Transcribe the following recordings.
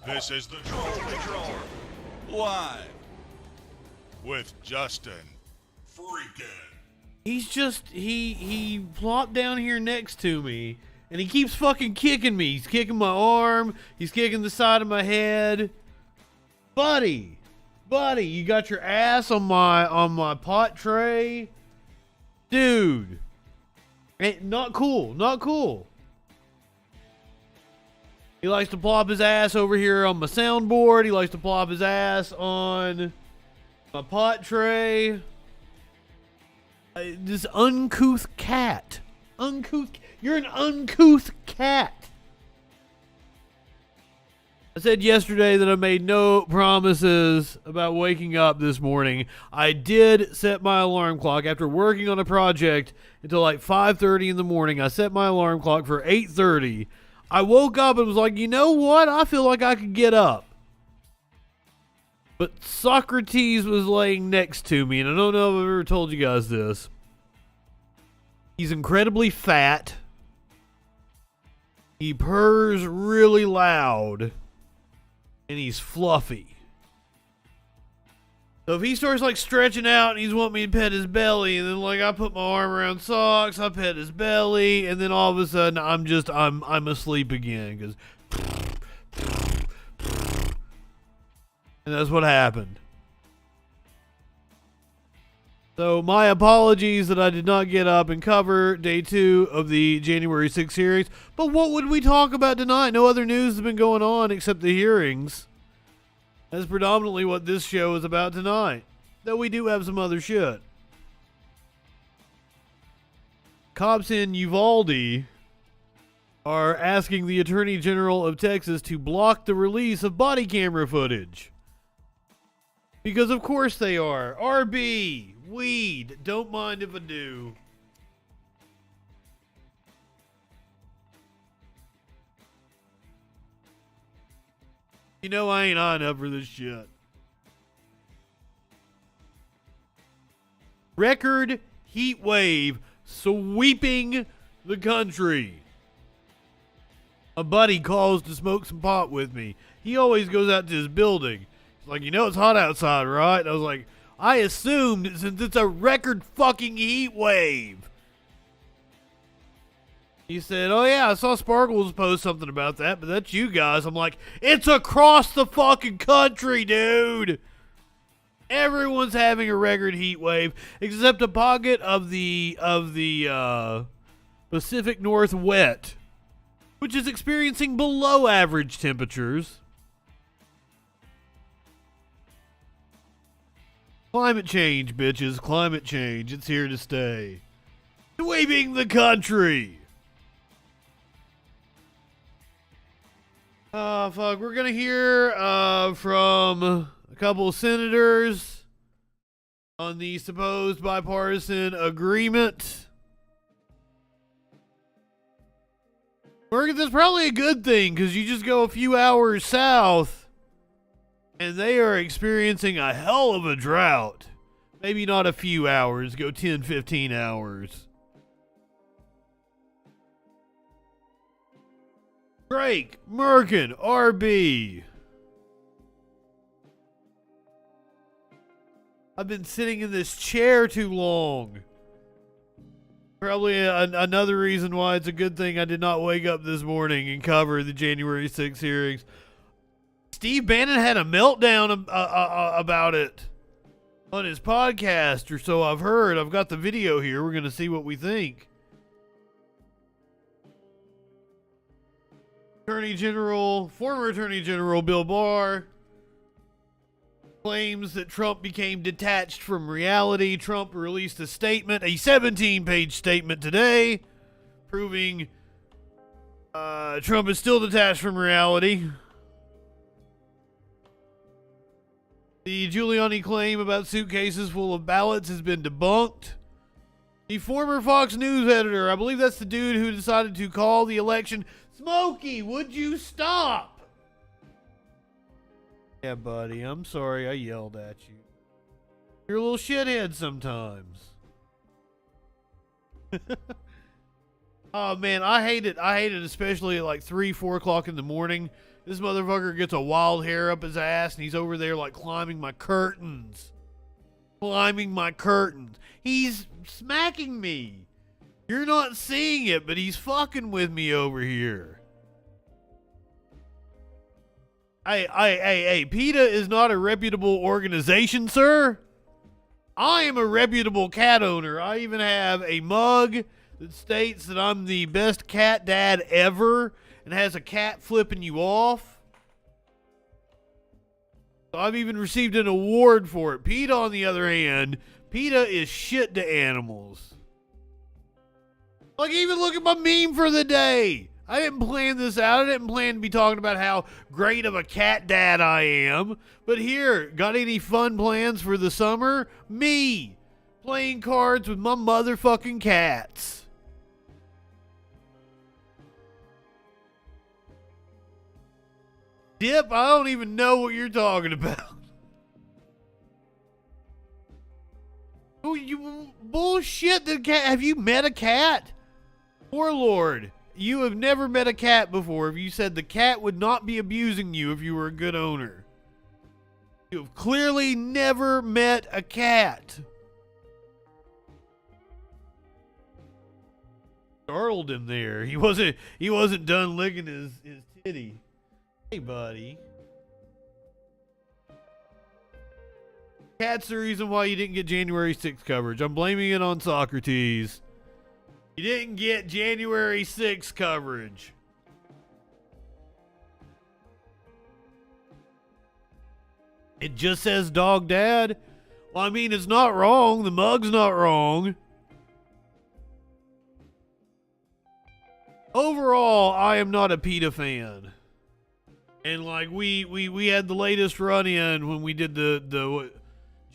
This is the Troll live with Justin FREAKIN. He's just, he plopped down here next to me, and he keeps fucking kicking me. He's kicking my arm, he's kicking the side of my head. Buddy, you got your ass on my pot tray? Dude. Not cool. He likes to plop his ass over here on my soundboard. He likes to plop his ass on my pot tray. This uncouth cat. You're an uncouth cat. I said yesterday that I made no promises about waking up this morning. I did set my alarm clock after working on a project until like 5:30 in the morning. I set my alarm clock for 8:30. I woke up and was like, you know what? I feel like I could get up. But Socrates was laying next to me, and I don't know if I've ever told you guys this. He's incredibly fat. He purrs really loud. And he's fluffy. So if he starts like stretching out and he's wanting me to pet his belly, and then like I put my arm around Socks, I pet his belly, and then all of a sudden I'm asleep again because, and that's what happened. So my apologies that I did not get up and cover day 2 of the January 6th hearings. But what would we talk about tonight? No other news has been going on except the hearings. That's predominantly what this show is about tonight. Though we do have some other shit. Cops in Uvalde are asking the Attorney General of Texas to block the release of body camera footage. Because of course they are. RB, weed, don't mind if I do. You know I ain't high enough for this shit. Record heat wave sweeping the country. A buddy calls to smoke some pot with me. He always goes out to his building. He's like, you know it's hot outside, right? And I was like, I assumed since it's a record fucking heat wave. He said, oh yeah, I saw Sparkles post something about that, but that's you guys. I'm like, it's across the fucking country, dude. Everyone's having a record heat wave, except a pocket of the Pacific Northwest, which is experiencing below average temperatures. Climate change, bitches. Climate change. It's here to stay. Sweeping the country. Fuck. We're gonna hear from a couple of senators on the supposed bipartisan agreement. Morgan, that's probably a good thing, because you just go a few hours south, and they are experiencing a hell of a drought. Maybe not a few hours, go 10, 15 hours. Drake, Merkin, RB. I've been sitting in this chair too long. Probably another reason why it's a good thing I did not wake up this morning and cover the January 6th hearings. Steve Bannon had a meltdown about it on his podcast, or so I've heard. I've got the video here. We're going to see what we think. Former Attorney General Bill Barr claims that Trump became detached from reality. Trump released a statement, a 17-page statement today, proving Trump is still detached from reality. The Giuliani claim about suitcases full of ballots has been debunked. The former Fox News editor, I believe that's the dude who decided to call the election. Smokey, would you stop? Yeah, buddy, I'm sorry I yelled at you. You're a little shithead sometimes. Oh, man, I hate it. I hate it especially at like 3, 4 o'clock in the morning. This motherfucker gets a wild hair up his ass, and he's over there like climbing my curtains. Climbing my curtains. He's smacking me. You're not seeing it, but he's fucking with me over here. Hey, PETA is not a reputable organization, sir. I am a reputable cat owner. I even have a mug that states that I'm the best cat dad ever and has a cat flipping you off. So I've even received an award for it. PETA, on the other hand, PETA is shit to animals. Like, even look at my meme for the day. I didn't plan this out. I didn't plan to be talking about how great of a cat dad I am. But here, got any fun plans for the summer? Me, playing cards with my motherfucking cats. Dip, I don't even know what you're talking about. Oh, you bullshit. The cat. Have you met a cat? Warlord, you have never met a cat before. If you said the cat would not be abusing you if you were a good owner. You have clearly never met a cat. Startled him there. He wasn't done licking his titty. Hey, buddy. Cat's the reason why you didn't get January 6th coverage. I'm blaming it on Socrates. You didn't get January 6th coverage. It just says dog dad. Well, I mean, it's not wrong. The mug's not wrong. Overall, I am not a PETA fan. And like we had the latest run in when we did the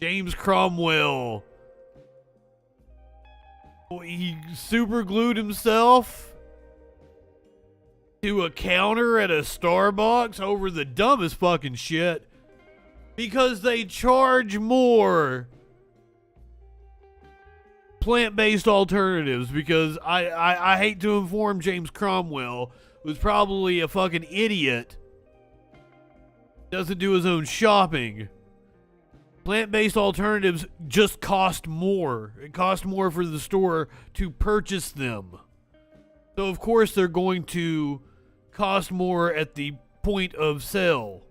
James Cromwell. He super glued himself to a counter at a Starbucks over the dumbest fucking shit because they charge more plant-based alternatives. Because I hate to inform James Cromwell, who's probably a fucking idiot, doesn't do his own shopping. Plant-based alternatives just cost more. It costs more for the store to purchase them. So, of course, they're going to cost more at the point of sale.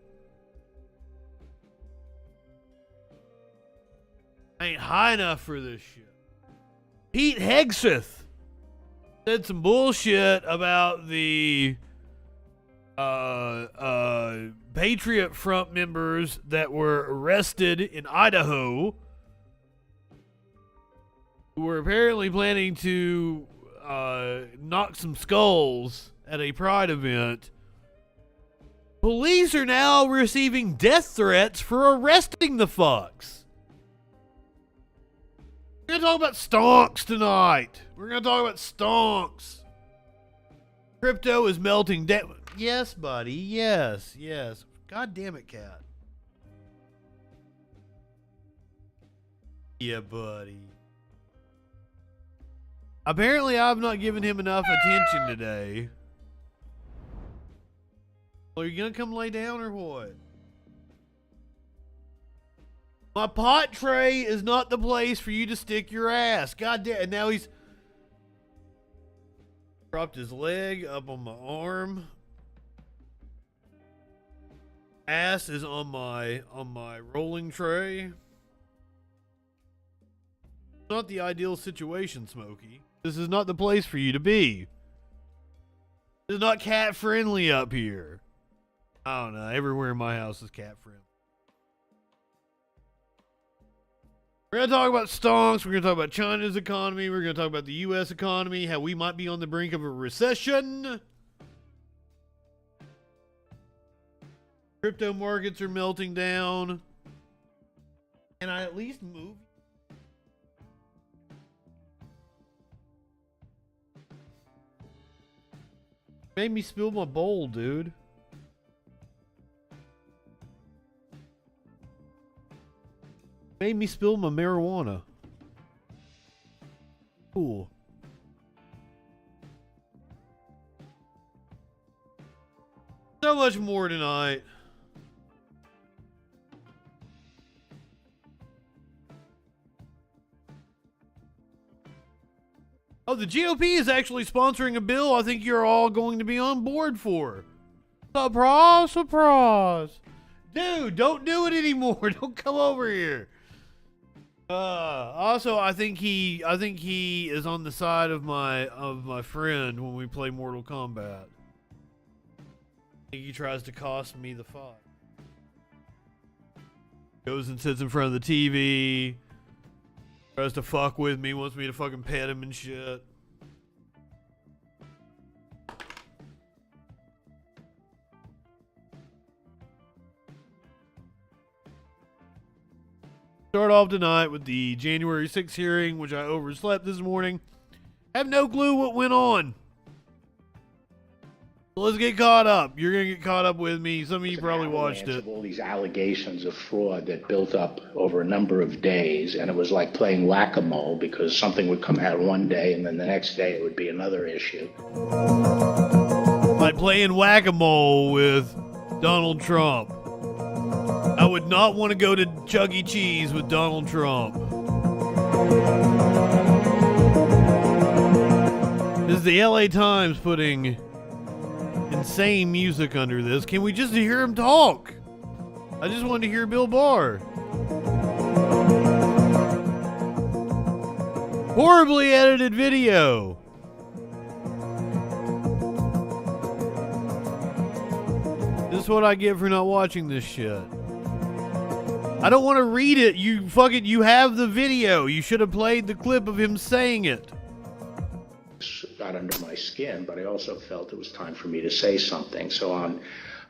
I ain't high enough for this shit. Pete Hegseth said some bullshit about the Patriot Front members that were arrested in Idaho, who were apparently planning to knock some skulls at a pride event. Police are now receiving death threats for arresting the fucks. We're going to talk about stonks tonight. We're going to talk about stonks. Crypto is melting down. Yes, buddy. Yes, yes. God damn it, cat. Yeah, buddy. Apparently, I've not given him enough attention today. Are you gonna come lay down or what? My pot tray is not the place for you to stick your ass. God damn. And now he's dropped his leg up on my arm. Ass is on my rolling tray. Not the ideal situation, Smokey. This is not the place for you to be. This is not cat friendly up here. I don't know. Everywhere in my house is cat friendly. We're going to talk about stonks. We're going to talk about China's economy. We're going to talk about the U.S. economy, how we might be on the brink of a recession. Crypto markets are melting down. Can I at least move? Made me spill my bowl, dude. Made me spill my marijuana. Cool. So much more tonight. Oh, the GOP is actually sponsoring a bill I think you're all going to be on board for. Surprise, surprise. Dude, don't do it anymore. Don't come over here. Also, I think he is on the side of my friend when we play Mortal Kombat. I think he tries to cost me the fight. Goes and sits in front of the TV. Tries to fuck with me, wants me to fucking pet him and shit. Start off tonight with the January 6th hearing, which I overslept this morning. Have no clue what went on. So let's get caught up. You're going to get caught up with me. Some of you probably watched it. Of all these allegations of fraud that built up over a number of days, and it was like playing whack-a-mole because something would come out one day and then the next day it would be another issue. Like playing whack-a-mole with Donald Trump. I would not want to go to Chuck E. Cheese with Donald Trump. This is the LA Times putting insane music under this. Can we just hear him talk? I just wanted to hear Bill Barr. Horribly edited video. This is what I get for not watching this shit. I don't want to read it. You have the video. You should have played the clip of him saying it. Got under my skin, but I also felt it was time for me to say something. So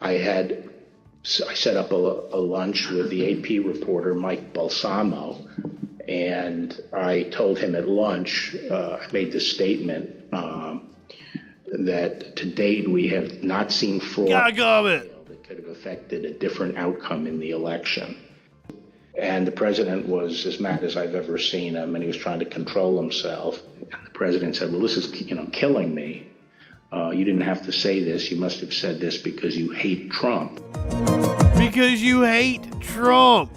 I set up a lunch with the AP reporter Mike Balsamo, and I told him at lunch, I made this statement that to date we have not seen fraud that could have affected a different outcome in the election. And the president was as mad as I've ever seen him, and he was trying to control himself. And the president said, well, this is, killing me. You didn't have to say this. You must have said this because you hate Trump. Because you hate Trump.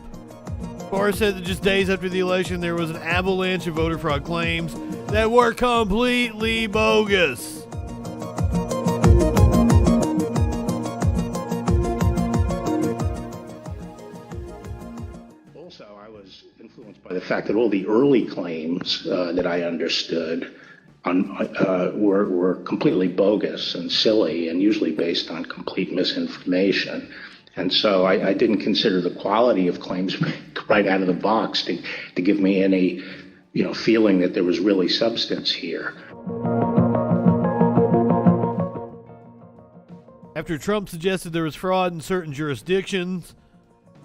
Barr said that just days after the election, there was an avalanche of voter fraud claims that were completely bogus. By the fact that all the early claims that I understood were completely bogus and silly and usually based on complete misinformation. And so I didn't consider the quality of claims right out of the box to give me any, feeling that there was really substance here. After Trump suggested there was fraud in certain jurisdictions,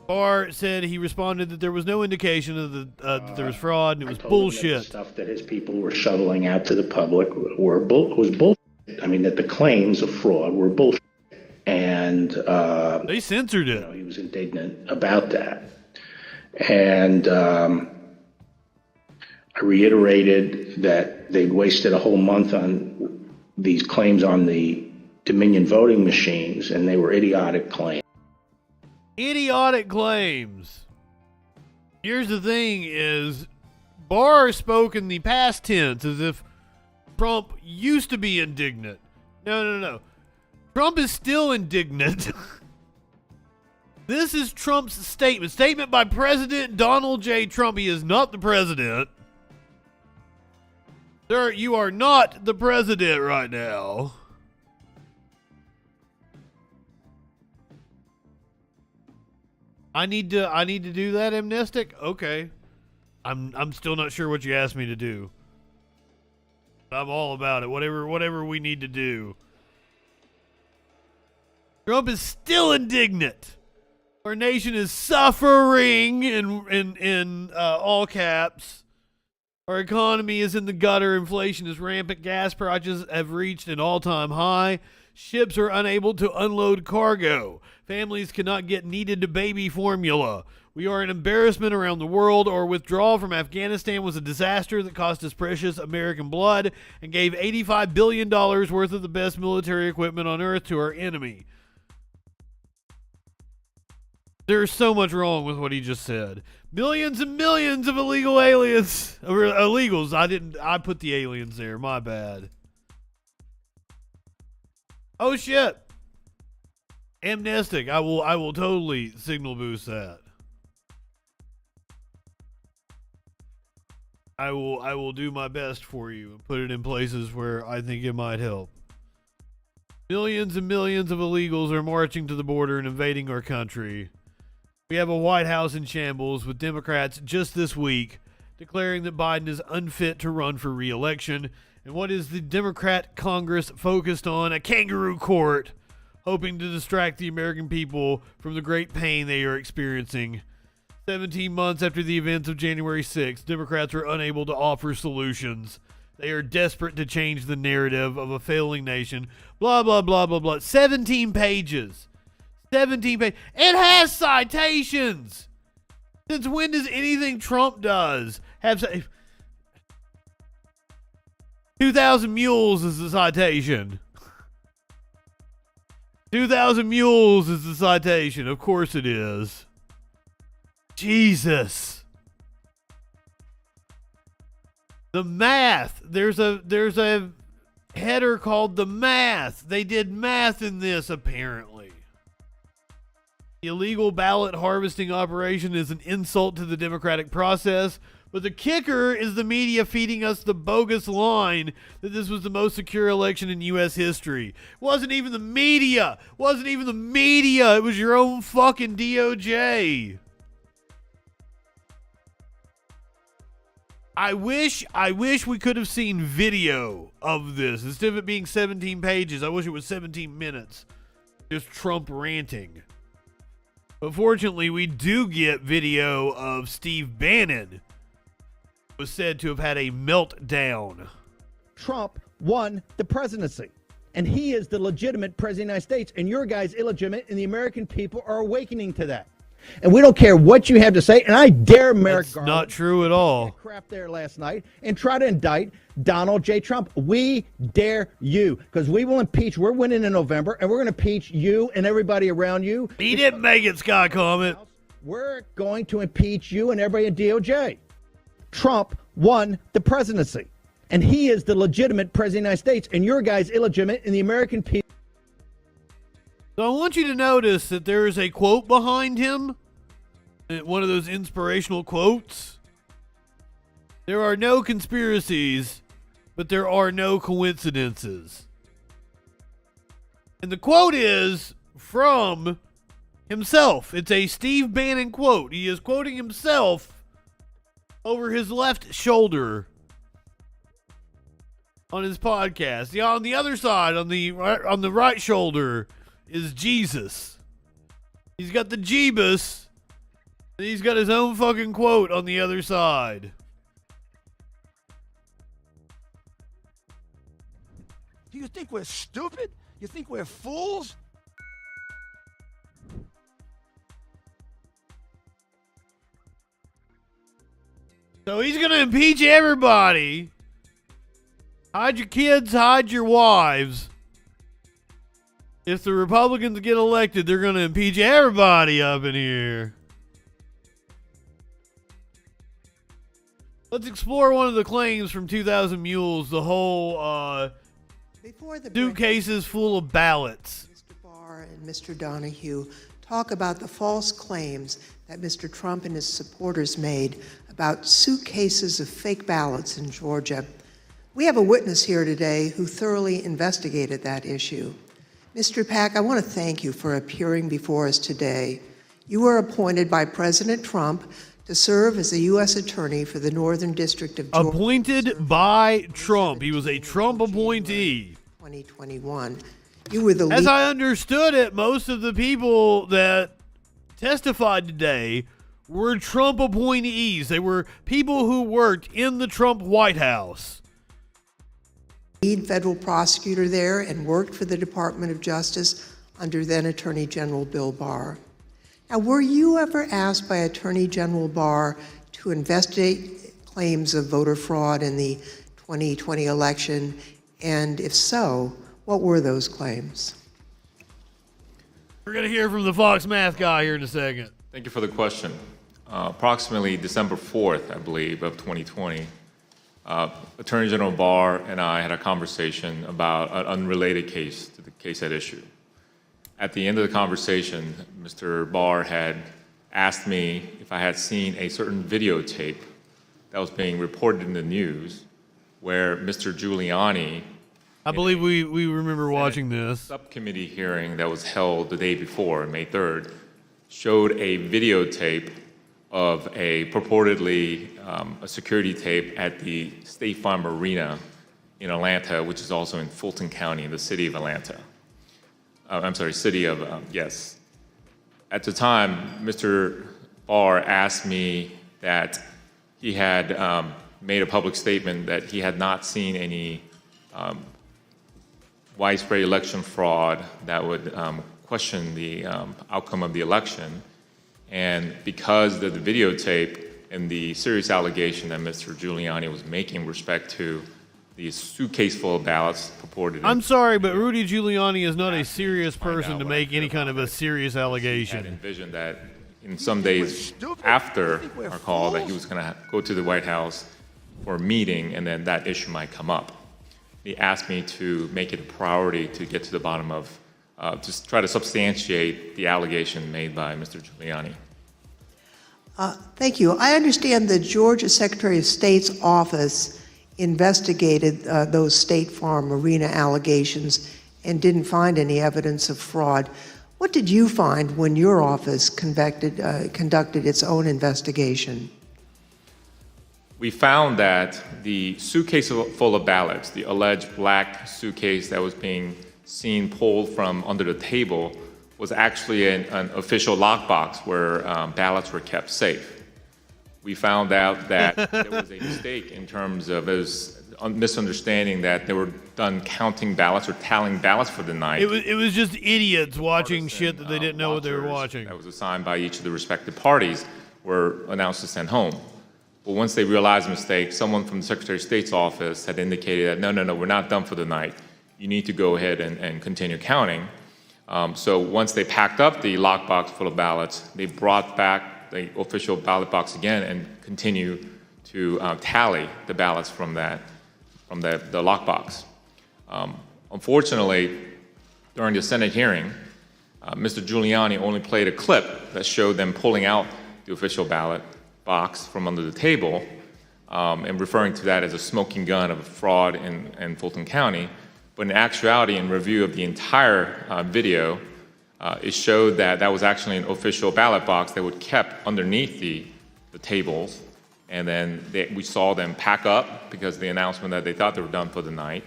Barr said he responded that there was no indication of that there was fraud and it was bullshit. The stuff that his people were shoveling out to the public was bullshit. I mean, that the claims of fraud were bullshit. And they censored it. He was indignant about that. And I reiterated that they'd wasted a whole month on these claims on the Dominion voting machines, and they were idiotic claims. Idiotic claims. Here's the thing is, Barr spoke in the past tense as if Trump used to be indignant. No. Trump is still indignant. This is Trump's statement. Statement by President Donald J. Trump. He is not the president. Sir, you are not the president right now. I need to do that, amnestic? Okay. I'm still not sure what you asked me to do. I'm all about it. Whatever we need to do. Trump is still indignant. Our nation is suffering in all caps. Our economy is in the gutter. Inflation is rampant. Gas prices have reached an all-time high. Ships are unable to unload cargo. Families cannot get needed baby formula. We are an embarrassment around the world. Our withdrawal from Afghanistan was a disaster that cost us precious American blood and gave $85 billion worth of the best military equipment on earth to our enemy. There's so much wrong with what he just said. Millions and millions of illegal aliens. Illegals. I put the aliens there. My bad. Oh shit. Amnestic. I will totally signal boost that. I will do my best for you and put it in places where I think it might help. Millions and millions of illegals are marching to the border and invading our country. We have a White House in shambles, with Democrats just this week declaring that Biden is unfit to run for re-election. And what is the Democrat Congress focused on? A kangaroo court, hoping to distract the American people from the great pain they are experiencing. 17 months after the events of January 6th, Democrats are unable to offer solutions. They are desperate to change the narrative of a failing nation. Blah, blah, blah, blah, blah. 17 pages. 17 pages. It has citations. Since when does anything Trump does have 2,000 mules is the citation. 2,000 mules is the citation. Of course it is. Jesus. The math. There's a header called the math. They did math in this, apparently. The illegal ballot harvesting operation is an insult to the democratic process, but the kicker is the media feeding us the bogus line that this was the most secure election in U.S. history. It wasn't even the media. It was your own fucking DOJ. I wish we could have seen video of this. Instead of it being 17 pages, I wish it was 17 minutes. Just Trump ranting. But fortunately, we do get video of Steve Bannon, who was said to have had a meltdown. Trump won the presidency, and he is the legitimate president of the United States, and your guy's illegitimate, and the American people are awakening to that. And we don't care what you have to say, and I dare Merrick That's Garland, not true at all. Crap there last night, and try to indict Donald J. Trump. We dare you, because we will impeach. We're winning in November, and we're going to impeach you and everybody around you. He didn't make it, Sky Comment. We're going to impeach you and everybody at DOJ. Trump won the presidency, and he is the legitimate president of the United States, and your guy's illegitimate, and the American people. So I want you to notice that there is a quote behind him. One of those inspirational quotes. There are no conspiracies, but there are no coincidences. And the quote is from himself. It's a Steve Bannon quote. He is quoting himself over his left shoulder on his podcast. On the other side, on the right shoulder, is Jesus. He's got the Jeebus, and he's got his own fucking quote on the other side. Do you think we're stupid? You think we're fools? So he's going to impeach everybody. Hide your kids, hide your wives. If the Republicans get elected, they're going to impeach everybody up in here. Let's explore one of the claims from 2000 Mules, the whole suitcases full of ballots. Mr. Barr and Mr. Donahue talk about the false claims that Mr. Trump and his supporters made about suitcases of fake ballots in Georgia. We have a witness here today who thoroughly investigated that issue. Mr. Pack, I want to thank you for appearing before us today. You were appointed by President Trump to serve as a U.S. Attorney for the Northern District of Georgia. Appointed by Trump. He was a Trump appointee. 2021. You were the As I understood it, most of the people that testified today were Trump appointees. They were people who worked in the Trump White House. lead federal prosecutor there and worked for the Department of Justice under then Attorney General Bill Barr. Now, were you ever asked by Attorney General Barr to investigate claims of voter fraud in the 2020 election? And if so, what were those claims? We're going to hear from the Fox Math guy here in a second. Thank you for the question. Approximately December 4th, I believe, of 2020, Attorney General Barr and I had a conversation about an unrelated case to the case at issue. At the end of the conversation, Mr. Barr had asked me if I had seen a certain videotape that was being reported in the news where Mr. Giuliani, I believe we remember watching this. Subcommittee hearing that was held the day before, May 3rd, showed a videotape of a purportedly a security tape at the State Farm Arena in Atlanta, which is also in Fulton County, in the city of Atlanta. Yes. At the time, Mr. Barr asked me that he had made a public statement that he had not seen any widespread election fraud that would question the outcome of the election. And because of the videotape and the serious allegation that Mr. Giuliani was making with respect to the suitcase full of ballots purported. I'm sorry, but Rudy Giuliani is not a serious person to make any kind of a serious I had allegation. envisioned that in some days after our call that he was going to go to the White House for a meeting and then that issue might come up. He asked me to make it a priority to get to the bottom of, just try to substantiate the allegation made by Mr. Giuliani. Thank you. I understand the Georgia Secretary of State's office investigated those State Farm Arena allegations and didn't find any evidence of fraud. What did you find when your office conducted its own investigation? We found that the suitcase full of ballots, the alleged black suitcase that was being seen pulled from under the table, was actually an official lockbox where ballots were kept safe. We found out that there was a mistake in terms of a misunderstanding that they were done counting ballots or tallying ballots for the night. It was just idiots watching shit that they didn't know what they were watching. That was assigned by each of the respective parties were announced to send home. But once they realized the mistake, someone from the Secretary of State's office had indicated that, no, we're not done for the night. You need to go ahead and continue counting. So once they packed up the lockbox full of ballots, they brought back the official ballot box again and continue to tally the ballots from the lockbox. Unfortunately, during the Senate hearing, Mr. Giuliani only played a clip that showed them pulling out the official ballot box from under the table and referring to that as a smoking gun of a fraud in Fulton County. But in actuality, in review of the entire video, it showed that that was actually an official ballot box that was kept underneath the tables. And then we saw them pack up because of the announcement that they thought they were done for the night.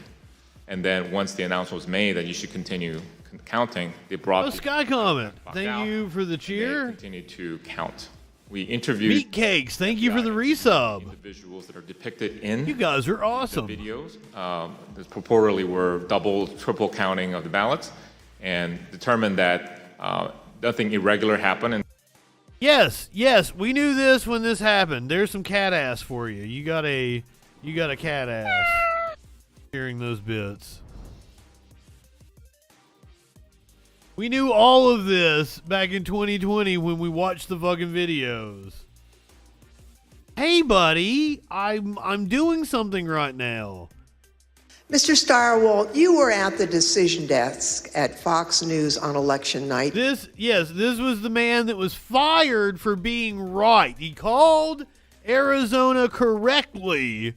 And then once the announcement was made that you should continue counting, they brought Sky Comment. Thank you for the They cheer. continued to count. We interviewed Meat Cakes, thank you for the resub. individuals that are depicted in You guys are awesome. the videos that purportedly were double, triple counting of the ballots, and determined that nothing irregular happened. And Yes, we knew this when this happened. There's some cat ass for you. You got a cat ass. Hearing those bits. We knew all of this back in 2020 when we watched the fucking videos. Hey, buddy, I'm doing something right now. Mr. Stirewalt, you were at the decision desk at Fox News on election night. This was the man that was fired for being right. He called Arizona correctly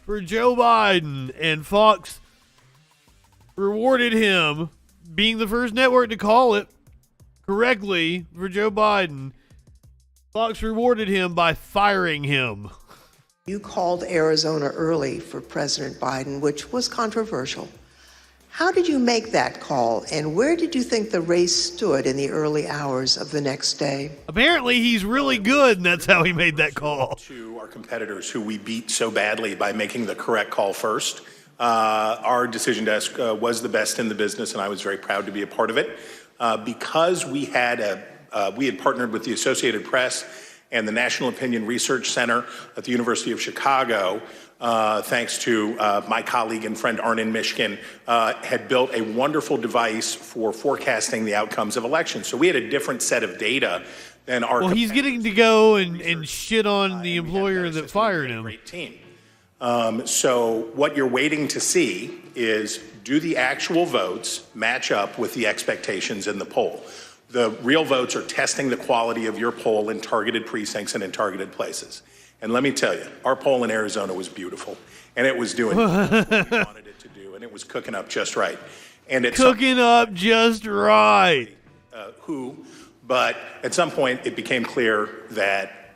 for Joe Biden, and Fox rewarded him, being the first network to call it correctly for Joe Biden. Fox rewarded him by firing him. You called Arizona early for President Biden, which was controversial. How did you make that call, and where did you think the race stood in the early hours of the next day? Apparently, he's really good, and that's how he made that call. To our competitors who we beat so badly by making the correct call first. Our decision desk was the best in the business, and I was very proud to be a part of it. Because we had partnered with the Associated Press and the National Opinion Research Center at the University of Chicago, thanks to my colleague and friend Arnon Mishkin, had built a wonderful device for forecasting the outcomes of elections. So we had a different set of data than our. Well, he's getting to go and shit on the employer that fired him. Great team. So what you're waiting to see is, do the actual votes match up with the expectations in the poll? The real votes are testing the quality of your poll in targeted precincts and in targeted places. And let me tell you, our poll in Arizona was beautiful, and it was doing what we wanted it to do, and it was cooking up just right. And it's cooking up just right. But at some point it became clear that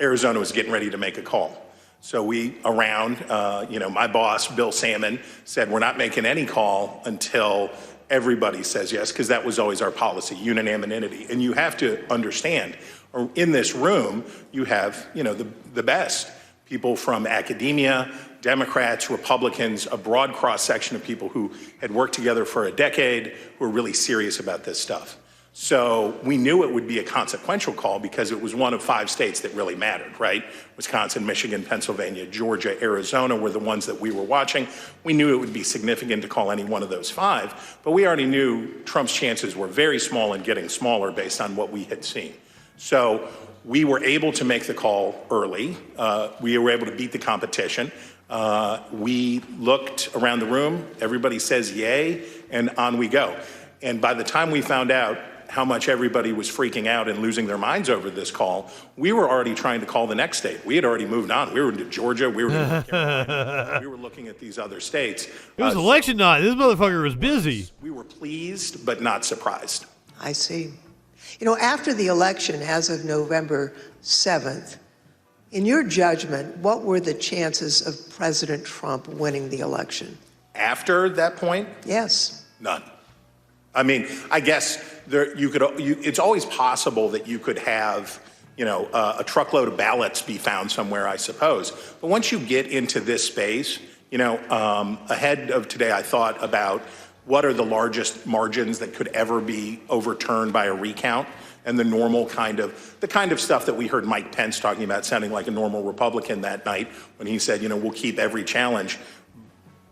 Arizona was getting ready to make a call. So my boss, Bill Salmon, said, we're not making any call until everybody says yes, because that was always our policy, unanimity. And you have to understand, in this room, you have, the best people from academia, Democrats, Republicans, a broad cross-section of people who had worked together for a decade, who are really serious about this stuff. So we knew it would be a consequential call because it was one of 5 states that really mattered, right? Wisconsin, Michigan, Pennsylvania, Georgia, Arizona were the ones that we were watching. We knew it would be significant to call any one of those 5, but we already knew Trump's chances were very small and getting smaller based on what we had seen. So we were able to make the call early. We were able to beat the competition. We looked around the room, everybody says yay, and on we go. And by the time we found out how much everybody was freaking out and losing their minds over this call, we were already trying to call the next state. We had already moved on. We were into Georgia. We were in North Carolina. We were looking at these other states. It was election night. This motherfucker was busy. We were pleased, but not surprised. I see. After the election, as of November 7th, in your judgment, what were the chances of President Trump winning the election? After that point? Yes. None. I mean, I guess it's always possible that you could have, a truckload of ballots be found somewhere, I suppose. But once you get into this space, ahead of today, I thought about what are the largest margins that could ever be overturned by a recount, and the kind of stuff that we heard Mike Pence talking about, sounding like a normal Republican that night when he said, we'll keep every challenge.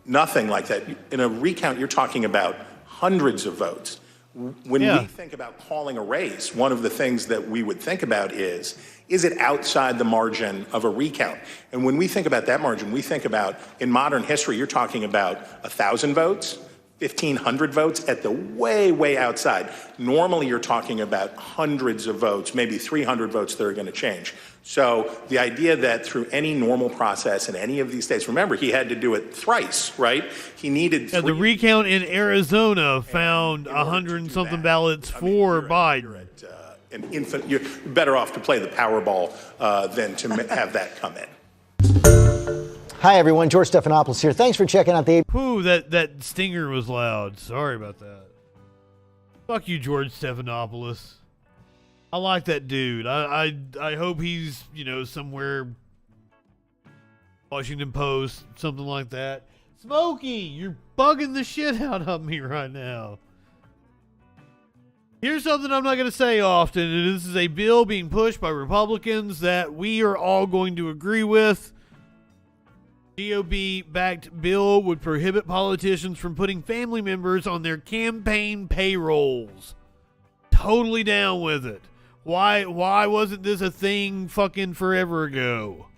Nothing like that. In a recount, you're talking about hundreds of votes. When we think about calling a race, one of the things that we would think about is it outside the margin of a recount? And when we think about that margin, we think about, in modern history, you're talking about 1,000 votes, 1,500 votes at the way, way outside. Normally, you're talking about hundreds of votes, maybe 300 votes that are going to change. So the idea that through any normal process in any of these states, remember, he had to do it thrice, right? He needed the recount in Arizona found 100 and something ballots for Biden. You're better off to play the Powerball than to have that come in. Hi, everyone. George Stephanopoulos here. Thanks for checking out the... Ooh, that stinger was loud. Sorry about that. Fuck you, George Stephanopoulos. I like that dude. I hope he's, somewhere Washington Post, something like that. Smokey, you're bugging the shit out of me right now. Here's something I'm not going to say often, and this is a bill being pushed by Republicans that we are all going to agree with. GOP-backed bill would prohibit politicians from putting family members on their campaign payrolls. Totally down with it. Why wasn't this a thing fucking forever ago?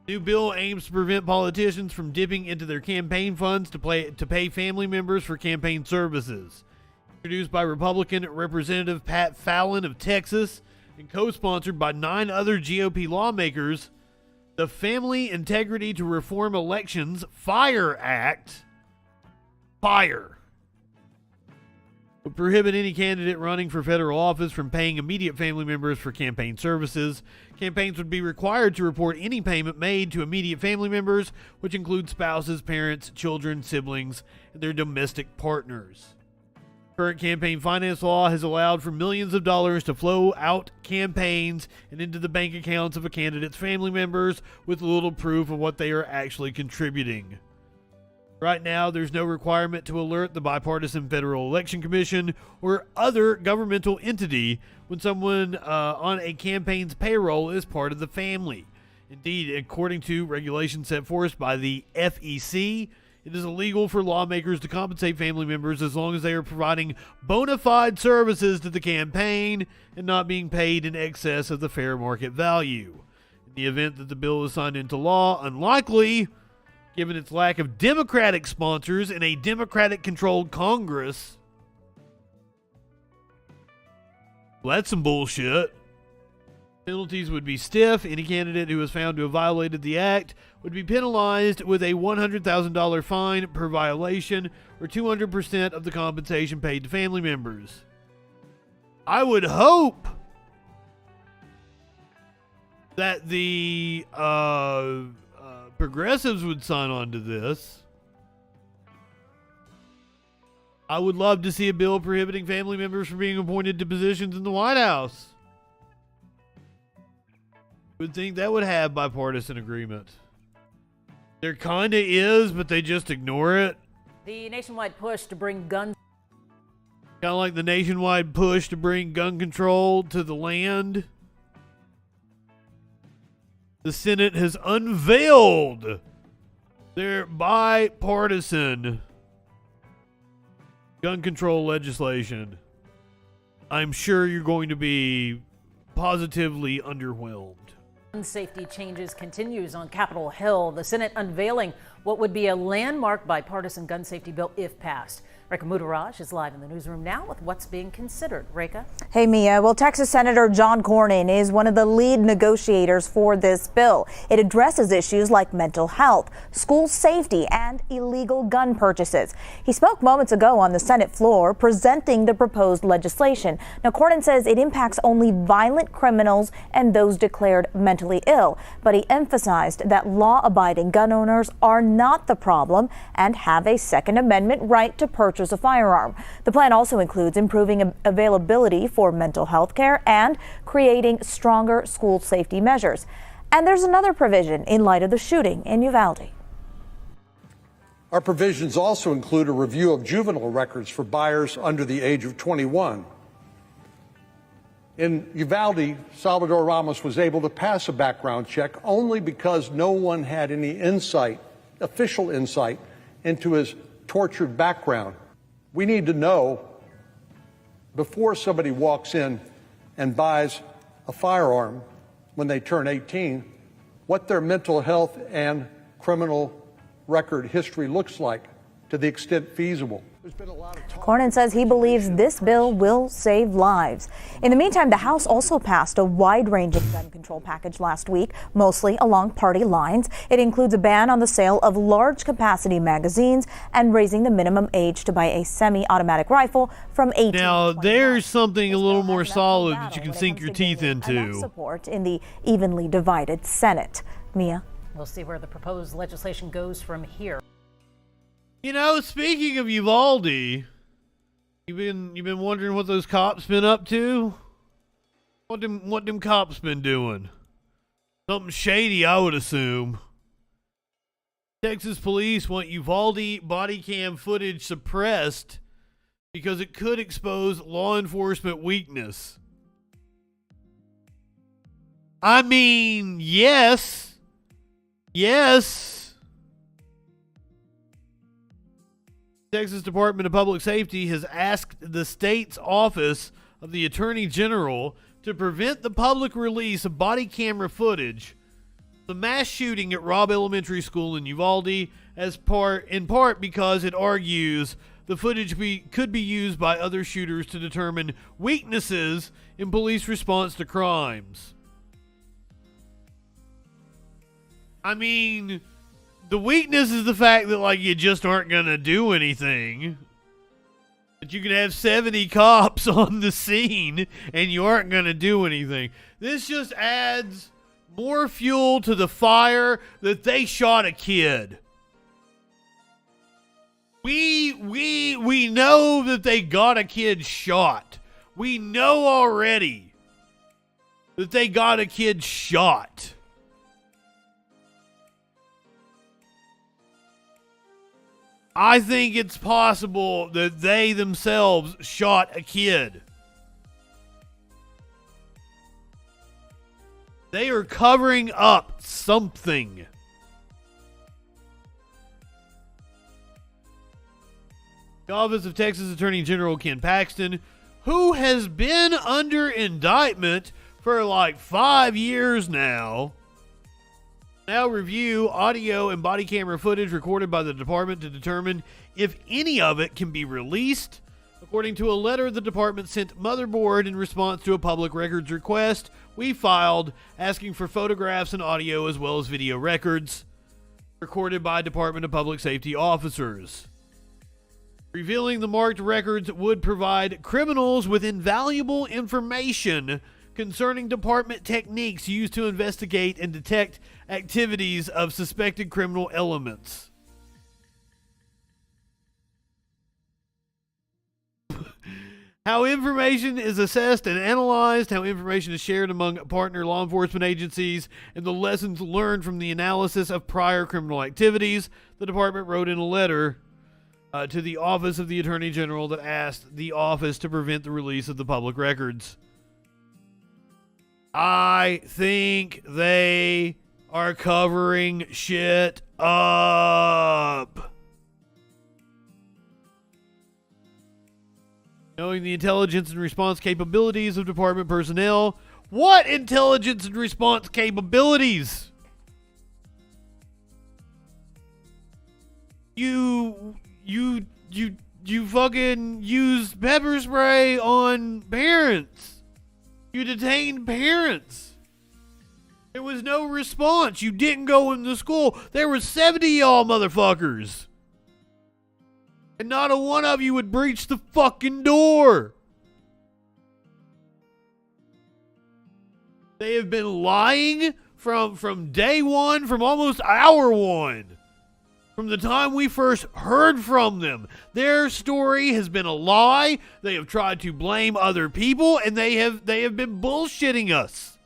New bill aims to prevent politicians from dipping into their campaign funds to pay family members for campaign services. Introduced by Republican Representative Pat Fallon of Texas and co-sponsored by 9 other GOP lawmakers, the Family Integrity to Reform Elections FIRE Act would prohibit any candidate running for federal office from paying immediate family members for campaign services. Campaigns would be required to report any payment made to immediate family members, which include spouses, parents, children, siblings, and their domestic partners. Current campaign finance law has allowed for millions of dollars to flow out campaigns and into the bank accounts of a candidate's family members with little proof of what they are actually contributing. Right now, there's no requirement to alert the Bipartisan Federal Election Commission or other governmental entity when someone on a campaign's payroll is part of the family. Indeed, according to regulations set forth by the FEC, it is illegal for lawmakers to compensate family members as long as they are providing bona fide services to the campaign and not being paid in excess of the fair market value. In the event that the bill is signed into law, unlikely, given its lack of Democratic sponsors in a Democratic-controlled Congress. Well, that's some bullshit. Penalties would be stiff. Any candidate who is found to have violated the act would be penalized with a $100,000 fine per violation or 200% of the compensation paid to family members. I would hope that the progressives would sign on to this. I would love to see a bill prohibiting family members from being appointed to positions in the White House. Would think that would have bipartisan agreement. There kind of is, but they just ignore it. The nationwide push to bring gun... Kind of like the nationwide push to bring gun control to the land. The Senate has unveiled their bipartisan gun control legislation. I'm sure you're going to be positively underwhelmed. Gun safety changes continues on Capitol Hill. The Senate unveiling what would be a landmark bipartisan gun safety bill if passed. Rekha Mudaraj is live in the newsroom now with what's being considered. Rekha? Hey, Mia. Well, Texas Senator John Cornyn is one of the lead negotiators for this bill. It addresses issues like mental health, school safety, and illegal gun purchases. He spoke moments ago on the Senate floor presenting the proposed legislation. Now, Cornyn says it impacts only violent criminals and those declared mentally ill, but he emphasized that law-abiding gun owners are not the problem and have a Second Amendment right to purchase a firearm. The plan also includes improving availability for mental health care and creating stronger school safety measures. And there's another provision in light of the shooting in Uvalde. Our provisions also include a review of juvenile records for buyers under the age of 21. In Uvalde, Salvador Ramos was able to pass a background check only because no one had any insight, official insight, into his tortured background. We need to know before somebody walks in and buys a firearm when they turn 18, what their mental health and criminal record history looks like to the extent feasible. Cornyn says he believes this bill will save lives. In the meantime, the House also passed a wide-ranging gun control package last week, mostly along party lines. It includes a ban on the sale of large-capacity magazines and raising the minimum age to buy a semi-automatic rifle from 18 Now, to 21. there's something a little more solid that you can sink your teeth into. Support in the evenly divided Senate. Mia? We'll see where the proposed legislation goes from here. You know, speaking of Uvalde, you've been wondering what those cops been up to? What them cops been doing? Something shady, I would assume. Texas police want Uvalde body cam footage suppressed because it could expose law enforcement weakness. I mean, yes. Yes. Texas Department of Public Safety has asked the state's office of the Attorney General to prevent the public release of body camera footage of the mass shooting at Robb Elementary School in Uvalde, in part because it argues the footage could be used by other shooters to determine weaknesses in police response to crimes. I mean, the weakness is the fact that, like, you just aren't going to do anything. That you can have 70 cops on the scene and you aren't going to do anything. This just adds more fuel to the fire that they shot a kid. We know that they got a kid shot. We know already that they got a kid shot. I think it's possible that they themselves shot a kid. They are covering up something. The Office of Texas Attorney General Ken Paxton, who has been under indictment for like 5 years now review audio and body camera footage recorded by the department to determine if any of it can be released. According to a letter the department sent Motherboard in response to a public records request we filed asking for photographs and audio as well as video records recorded by Department of Public Safety officers. Revealing the marked records would provide criminals with invaluable information concerning department techniques used to investigate and detect activities of suspected criminal elements. How information is assessed and analyzed, how information is shared among partner law enforcement agencies, and the lessons learned from the analysis of prior criminal activities, the department wrote in a letter to the Office of the Attorney General that asked the office to prevent the release of the public records. I think they are covering shit up. Knowing the intelligence and response capabilities of department personnel. What intelligence and response capabilities? You fucking used pepper spray on parents. You detained parents. There was no response. You didn't go into school. There were 70 y'all motherfuckers. And not a one of you would breach the fucking door. They have been lying from day one, from almost hour one. From the time we first heard from them, their story has been a lie. They have tried to blame other people, and they have been bullshitting us.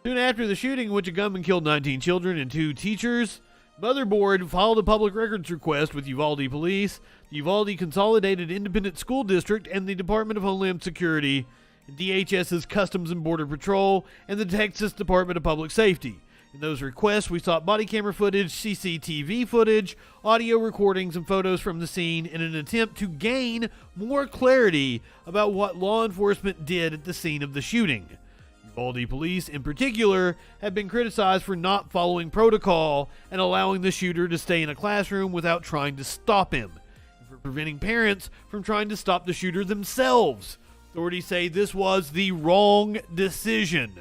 Soon after the shooting, in which a gunman killed 19 children and 2 teachers, Motherboard filed a public records request with Uvalde Police, the Uvalde Consolidated Independent School District, and the Department of Homeland Security, DHS's Customs and Border Patrol, and the Texas Department of Public Safety. In those requests, we sought body camera footage, CCTV footage, audio recordings, and photos from the scene in an attempt to gain more clarity about what law enforcement did at the scene of the shooting. Uvalde police, in particular, have been criticized for not following protocol and allowing the shooter to stay in a classroom without trying to stop him, and for preventing parents from trying to stop the shooter themselves. Authorities say this was the wrong decision.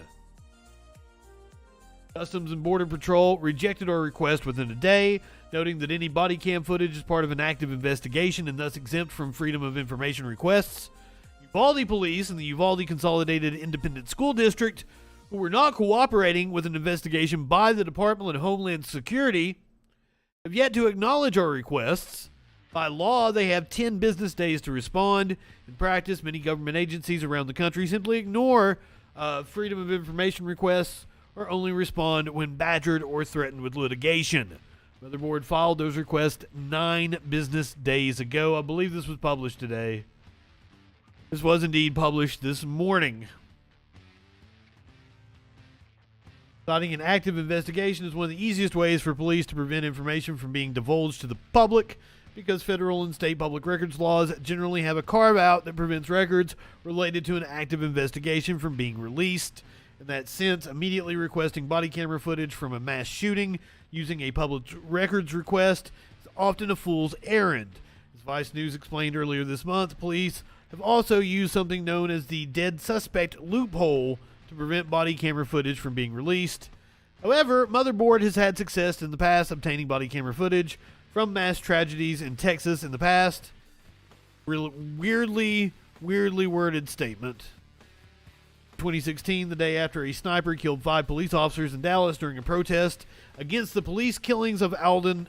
Customs and Border Patrol rejected our request within a day, noting that any body cam footage is part of an active investigation and thus exempt from Freedom of Information requests. Uvalde Police and the Uvalde Consolidated Independent School District, who were not cooperating with an investigation by the Department of Homeland Security, have yet to acknowledge our requests. By law, they have 10 business days to respond. In practice, many government agencies around the country simply ignore freedom of information requests or only respond when badgered or threatened with litigation. Motherboard filed those requests 9 business days ago. I believe this was published today. This was indeed published this morning. Citing an active investigation is one of the easiest ways for police to prevent information from being divulged to the public, because federal and state public records laws generally have a carve-out that prevents records related to an active investigation from being released. In that sense, immediately requesting body camera footage from a mass shooting using a public records request is often a fool's errand. As Vice News explained earlier this month, police have also used something known as the dead suspect loophole to prevent body camera footage from being released. However, Motherboard has had success in the past obtaining body camera footage from mass tragedies in Texas in the past. Weirdly worded statement. 2016, the day after a sniper killed 5 police officers in Dallas during a protest against the police killings of Alton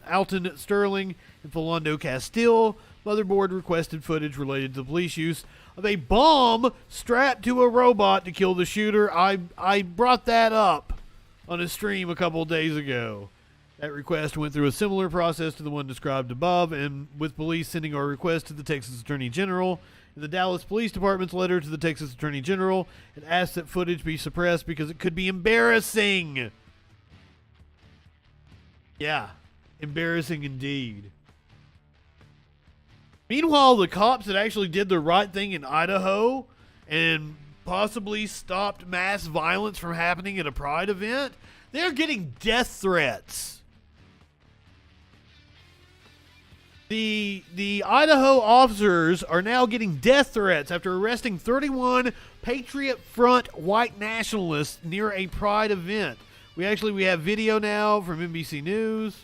Sterling and Philando Castile, Motherboard requested footage related to the police use of a bomb strapped to a robot to kill the shooter. I brought that up on a stream a couple of days ago. That request went through a similar process to the one described above, and with police sending our request to the Texas Attorney General. In the Dallas Police Department's letter to the Texas Attorney General, it asked that footage be suppressed because it could be embarrassing. Yeah, embarrassing indeed. Meanwhile, the cops that actually did the right thing in Idaho and possibly stopped mass violence from happening at a Pride event, they're getting death threats. The Idaho officers are now getting death threats after arresting 31 Patriot Front white nationalists near a Pride event. We have video now from NBC News.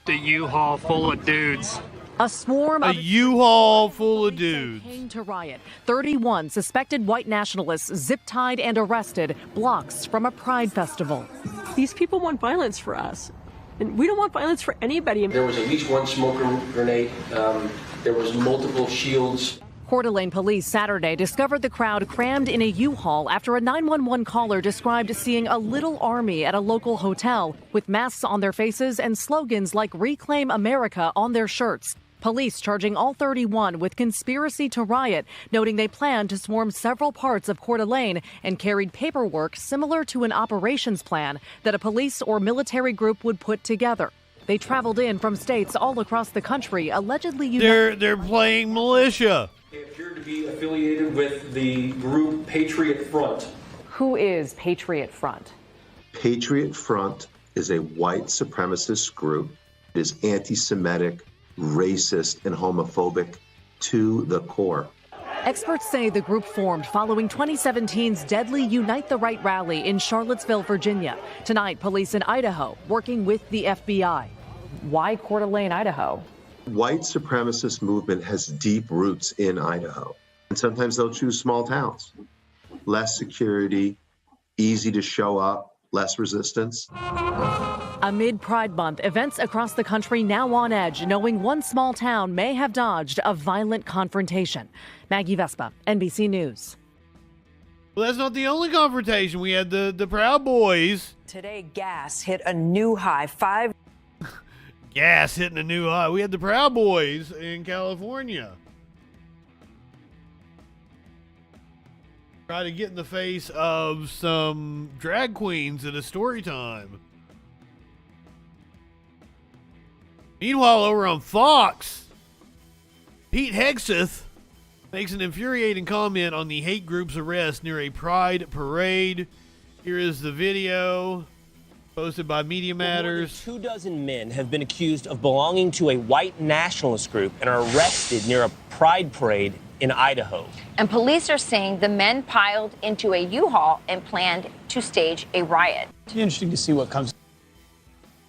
The U-Haul full of dudes. A swarm of U-Haul full of dudes came to riot. 31 suspected white nationalists zip-tied and arrested blocks from a Pride festival. These people want violence for us, and we don't want violence for anybody. There was at least one smoke grenade. There was multiple shields. Coeur d'Alene police Saturday discovered the crowd crammed in a U-Haul after a 911 caller described seeing a little army at a local hotel with masks on their faces and slogans like Reclaim America on their shirts. Police charging all 31 with conspiracy to riot, noting they planned to swarm several parts of Coeur d'Alene and carried paperwork similar to an operations plan that a police or military group would put together. They traveled in from states all across the country, allegedly They're playing militia. They appear to be affiliated with the group Patriot Front. Who is Patriot Front? Patriot Front is a white supremacist group. It is anti-Semitic, racist, and homophobic to the core. Experts say the group formed following 2017's deadly Unite the Right rally in Charlottesville, Virginia. Tonight, police in Idaho working with the FBI. Why Coeur d'Alene, Idaho? White supremacist movement has deep roots in Idaho. And sometimes they'll choose small towns. Less security, easy to show up, less resistance. Amid Pride Month, events across the country now on edge, knowing one small town may have dodged a violent confrontation. Maggie Vespa, NBC News. Well, that's not the only confrontation. We had the Proud Boys. Today, gas hit a new high. Gas hitting a new high. We had the Proud Boys in California try to get in the face of some drag queens at a story time. Meanwhile, over on Fox, Pete Hegseth makes an infuriating comment on the hate group's arrest near a Pride parade. Here is the video posted by Media Matters. More than 24 men have been accused of belonging to a white nationalist group and are arrested near a Pride parade in Idaho. And police are saying the men piled into a U-Haul and planned to stage a riot. It's interesting to see what comes.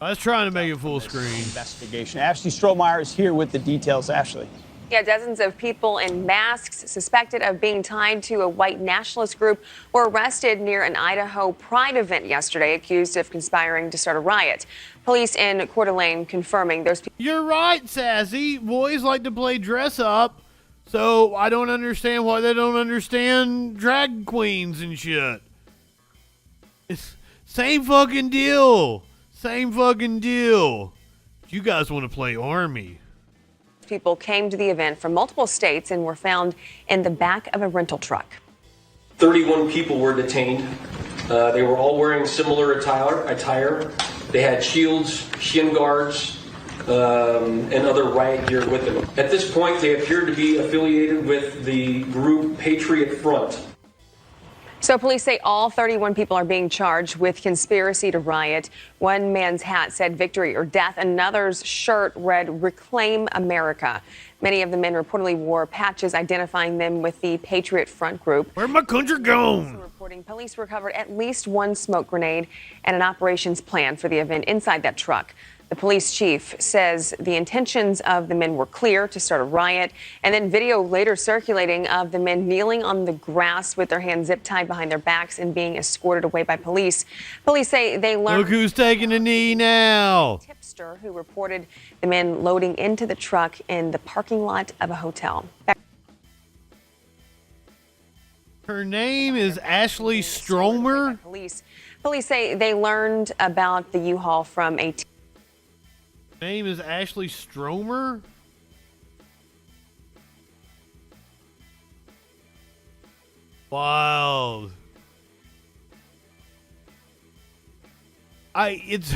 I was trying to make it full screen. Investigation. Ashley Strohmeyer is here with the details. Ashley. Yeah, dozens of people in masks suspected of being tied to a white nationalist group were arrested near an Idaho Pride event yesterday, accused of conspiring to start a riot. Police in Coeur d'Alene confirming those people. You're right, Sassy. Boys like to play dress up, so I don't understand why they don't understand drag queens and shit. It's same fucking deal. Same fucking deal. You guys want to play Army. People came to the event from multiple states and were found in the back of a rental truck. 31 people were detained. They were all wearing similar attire. They had shields, shin guards, and other riot gear with them. At this point, they appeared to be affiliated with the group Patriot Front. So police say all 31 people are being charged with conspiracy to riot. One man's hat said victory or death. Another's shirt read Reclaim America. Many of the men reportedly wore patches identifying them with the Patriot Front group. Where my country gone? Reporting police recovered at least one smoke grenade and an operations plan for the event inside that truck. The police chief says the intentions of the men were clear, to start a riot, and then video later circulating of the men kneeling on the grass with their hands zip tied behind their backs and being escorted away by police. Police say they learned. Look who's taking a knee now. Tipster who reported the men loading into the truck in the parking lot of a hotel. Her name is Ashley Stromer. Police say they learned about the U-Haul from a name is Ashley Stromer? Wild. It's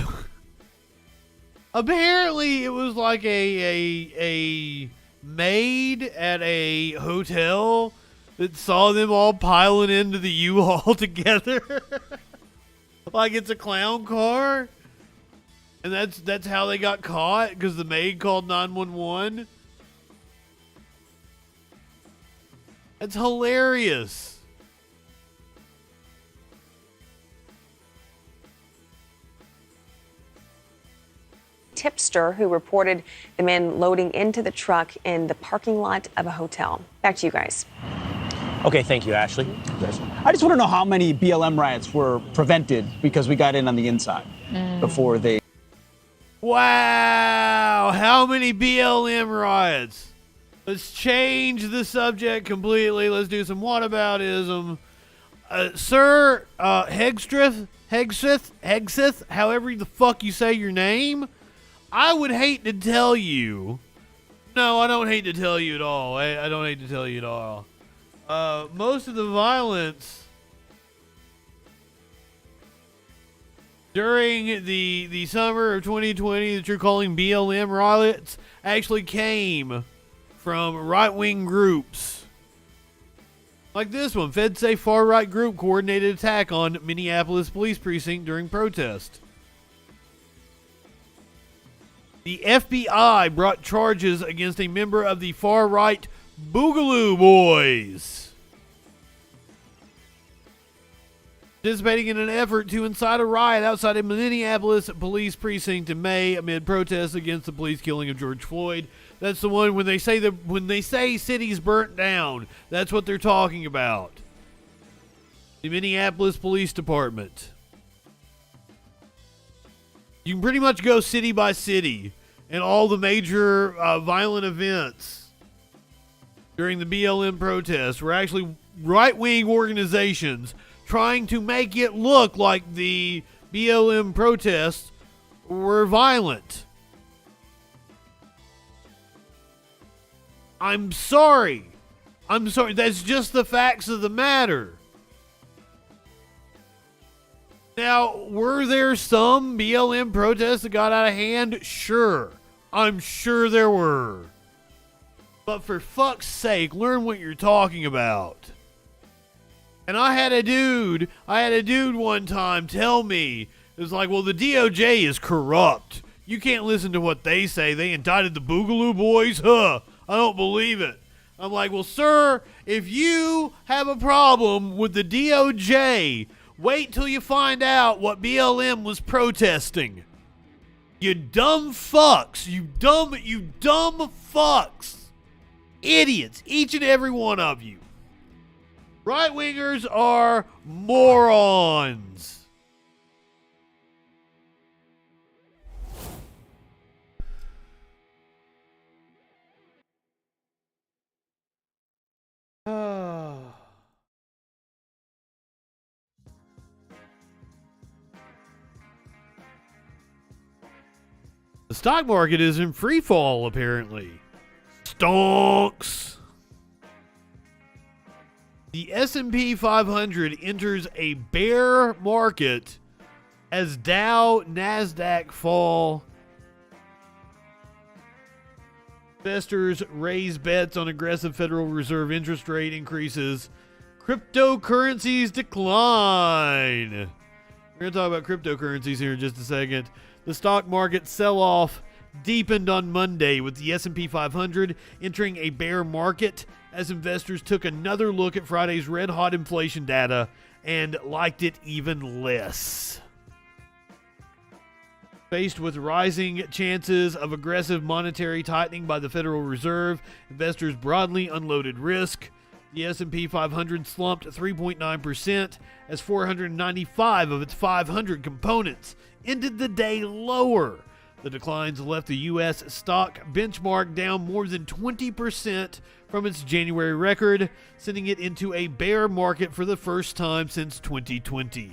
apparently it was like a maid at a hotel that saw them all piling into the U-Haul together. Like it's a clown car. And that's how they got caught, because the maid called 911. That's hilarious. Tipster who reported the men loading into the truck in the parking lot of a hotel. Back to you guys. Okay, thank you, Ashley. I just want to know how many BLM riots were prevented because we got in on the inside before they... Wow, how many BLM riots? Let's change the subject completely. Let's do some whataboutism. Sir Hegseth, however the fuck you say your name, I would hate to tell you. No, I don't hate to tell you at all. I don't hate to tell you at all. Most of the violence during the summer of 2020 that you're calling BLM riots actually came from right-wing groups. Like this one. Feds say far-right group coordinated attack on Minneapolis police precinct during protest. The FBI brought charges against a member of the far-right Boogaloo Boys, participating in an effort to incite a riot outside a Minneapolis police precinct in May amid protests against the police killing of George Floyd. That's the one when they say cities burnt down. That's what they're talking about. The Minneapolis Police Department. You can pretty much go city by city and all the major violent events during the BLM protests were actually right-wing organizations trying to make it look like the BLM protests were violent. I'm sorry. That's just the facts of the matter. Now, were there some BLM protests that got out of hand? Sure. I'm sure there were. But for fuck's sake, learn what you're talking about. And I had a dude one time tell me, it was like, well, the DOJ is corrupt. You can't listen to what they say. They indicted the Boogaloo Boys? Huh. I don't believe it. I'm like, well, sir, if you have a problem with the DOJ, wait till you find out what BLM was protesting. You dumb fucks. You dumb fucks. Idiots, each and every one of you. Right-wingers are morons. The stock market is in free fall, apparently. Stonks. The S&P 500 enters a bear market as Dow, NASDAQ fall. Investors raise bets on aggressive Federal Reserve interest rate increases. Cryptocurrencies decline. We're going to talk about cryptocurrencies here in just a second. The stock market sell-off deepened on Monday with the S&P 500 entering a bear market as investors took another look at Friday's red-hot inflation data and liked it even less. Faced with rising chances of aggressive monetary tightening by the Federal Reserve, investors broadly unloaded risk. The S&P 500 slumped 3.9% as 495 of its 500 components ended the day lower. The declines left the U.S. stock benchmark down more than 20% from its January record, sending it into a bear market for the first time since 2020.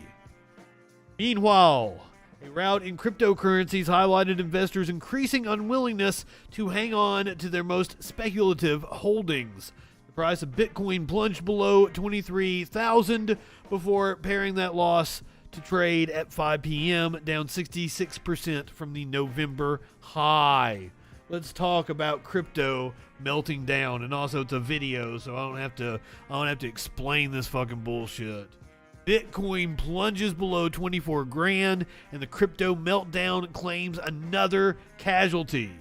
Meanwhile, a rout in cryptocurrencies highlighted investors' increasing unwillingness to hang on to their most speculative holdings. The price of Bitcoin plunged below $23,000 before paring that loss to trade at 5 p.m., down 66% from the November high. Let's talk about crypto melting down, and also it's a video, so I don't have to explain this fucking bullshit. Bitcoin plunges below 24 grand, and the crypto meltdown claims another casualty.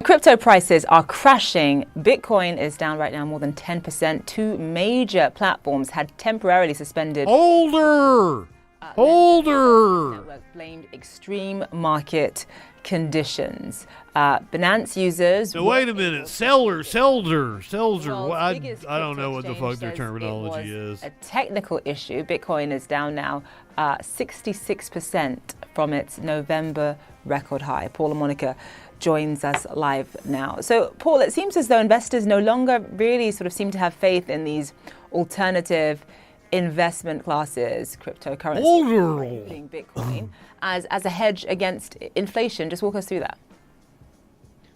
Crypto prices are crashing. Bitcoin is down right now more than 10%. Two major platforms had temporarily suspended. Holder! Network blamed extreme market conditions. Binance users. So wait a minute. Seller. Well, I don't know what the fuck their terminology is. A technical issue. Bitcoin is down now 66% from its November record high. Paul and Monica joins us live now. So, Paul, it seems as though investors no longer really sort of seem to have faith in these alternative investment classes, cryptocurrency, including Bitcoin, as a hedge against inflation. Just walk us through that.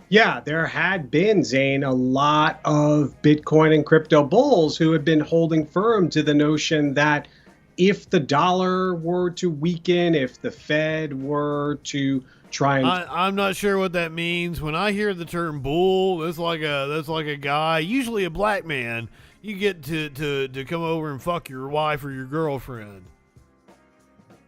Yeah, there had been, Zane, a lot of Bitcoin and crypto bulls who had been holding firm to the notion that if the dollar were to weaken, if the Fed were to try and... I'm not sure what that means. When I hear the term bull, that's like a guy, usually a black man. You get to come over and fuck your wife or your girlfriend.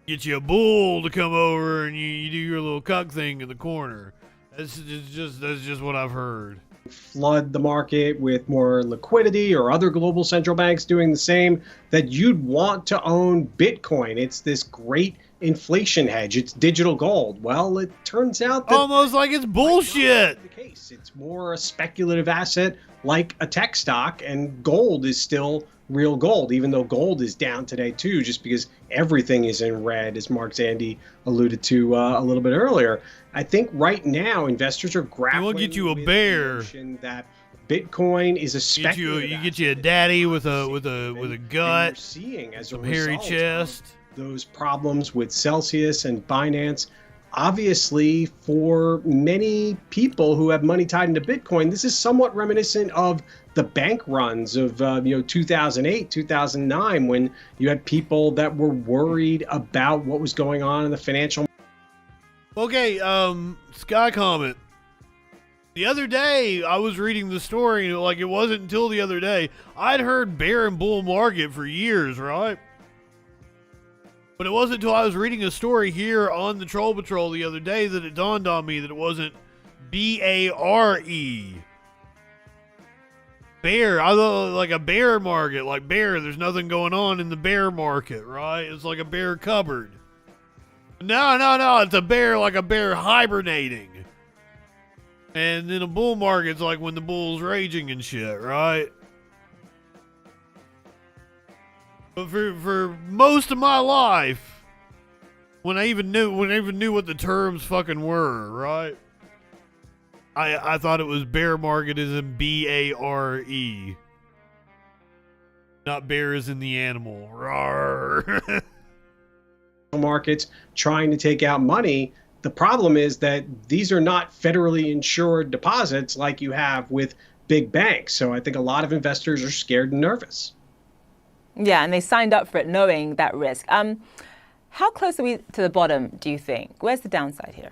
Get you a bull to come over and you do your little cuck thing in the corner. That's just what I've heard. Flood the market with more liquidity, or other global central banks doing the same, that you'd want to own Bitcoin. It's this great inflation hedge. It's digital gold. Well, it turns out that almost like it's bullshit. The case. It's more a speculative asset like a tech stock, and gold is still real gold, even though gold is down today too, just because everything is in red, as Mark Zandi alluded to a little bit earlier. I think right now investors are grappling. We'll get you a bear. That Bitcoin is a speculative. You get you a daddy with a gut, seeing as some a hairy chest. Those problems with Celsius and Binance. Obviously, for many people who have money tied into Bitcoin, this is somewhat reminiscent of the bank runs of 2008, 2009, when you had people that were worried about what was going on in the financial. Okay, Sky comment. The other day, I was reading the story, like it wasn't until the other day. I'd heard bear and bull market for years, right? But it wasn't until I was reading a story here on the Troll Patrol the other day that it dawned on me that it wasn't B-A-R-E. Bear. I thought like a bear market, like bear. There's nothing going on in the bear market, right? It's like a bear cupboard. No. It's a bear, like a bear hibernating. And then a bull market's like when the bull's raging and shit, right? But for most of my life, when I even knew what the terms fucking were, right? I thought it was bear market as in BARE. Not bear as in the animal. Rawr. Markets trying to take out money. The problem is that these are not federally insured deposits like you have with big banks. So I think a lot of investors are scared and nervous. Yeah, and they signed up for it knowing that risk. How close are we to the bottom, do you think? Where's the downside here?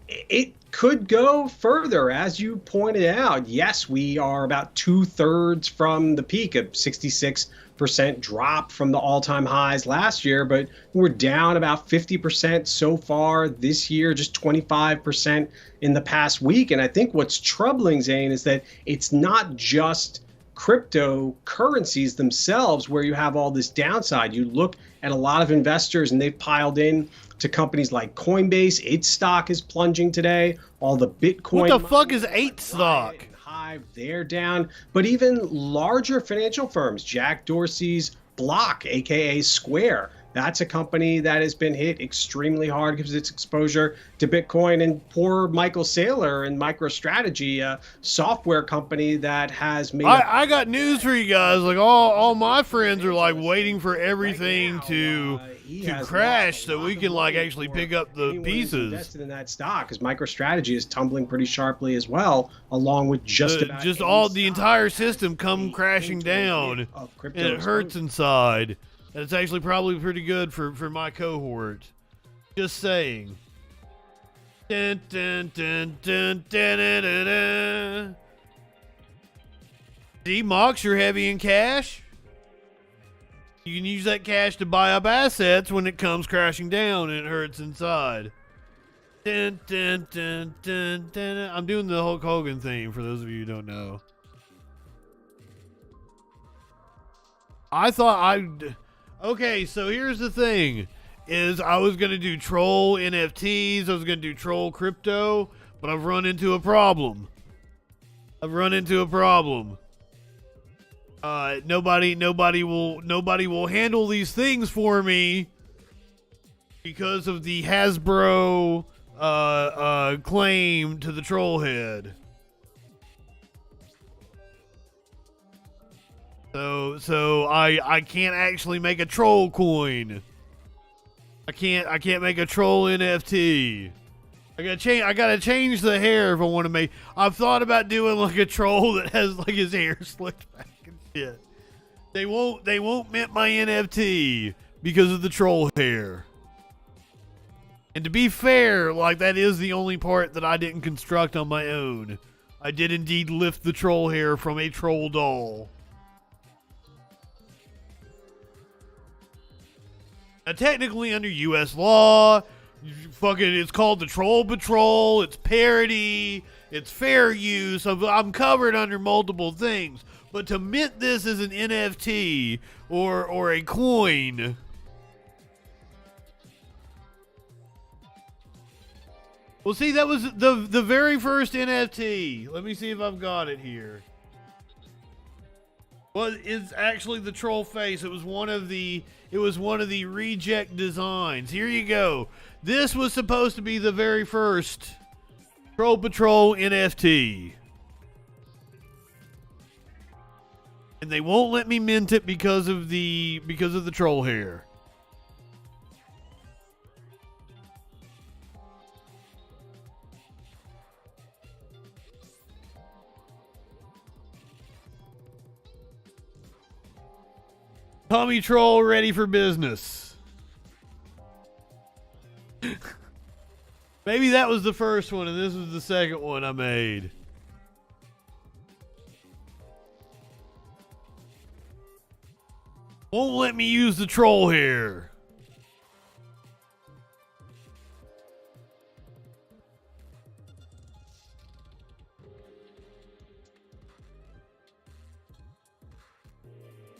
It could go further, as you pointed out. Yes, we are about 2/3 from the peak, of 66% drop from the all-time highs last year, but we're down about 50% so far this year, just 25% in the past week. And I think what's troubling, Zane, is that it's not just cryptocurrencies themselves where you have all this downside. You look at a lot of investors and they've piled in to companies like Coinbase. Its stock is plunging today. All the Bitcoin. What the fuck is 8 stock? Hive, they're down. But even larger financial firms, Jack Dorsey's Block, aka Square, that's a company that has been hit extremely hard because of its exposure to Bitcoin. And poor Michael Saylor and MicroStrategy, a software company that has made. I got news for you guys. Like all my friends are like waiting for everything to crash so we can like actually pick up the pieces. Invested in that stock because MicroStrategy is tumbling pretty sharply as well, along with just all the entire system come crashing down, and it hurts inside. And it's actually probably pretty good for my cohort. Just saying. Dun, dun, dun, dun, dun, dun, dun, dun. See, Mox, you're heavy in cash. You can use that cash to buy up assets when it comes crashing down and it hurts inside. Dun, dun, dun, dun, dun, dun. I'm doing the Hulk Hogan theme for those of you who don't know. I thought okay, so here's the thing, is I was going to do troll NFTs, I was going to do troll crypto, but I've run into a problem. Nobody will handle these things for me because of the Hasbro claim to the troll head. So I can't actually make a troll coin. I can't make a troll NFT. I gotta change the hair if I want to make. I've thought about doing like a troll that has like his hair slicked back and shit. They won't mint my NFT because of the troll hair. And to be fair, like that is the only part that I didn't construct on my own. I did indeed lift the troll hair from a troll doll. Now, technically, under U.S. law, it's called the Troll Patrol. It's parody. It's fair use. I'm covered under multiple things. But to mint this as an NFT or a coin, well, see, that was the very first NFT. Let me see if I've got it here. Well, it's actually the troll face. It was one of the reject designs. Here you go. This was supposed to be the very first Troll Patrol NFT. And they won't let me mint it because of the troll hair. Tommy Troll ready for business. Maybe that was the first one and this was the second one I made. Won't let me use the troll hair.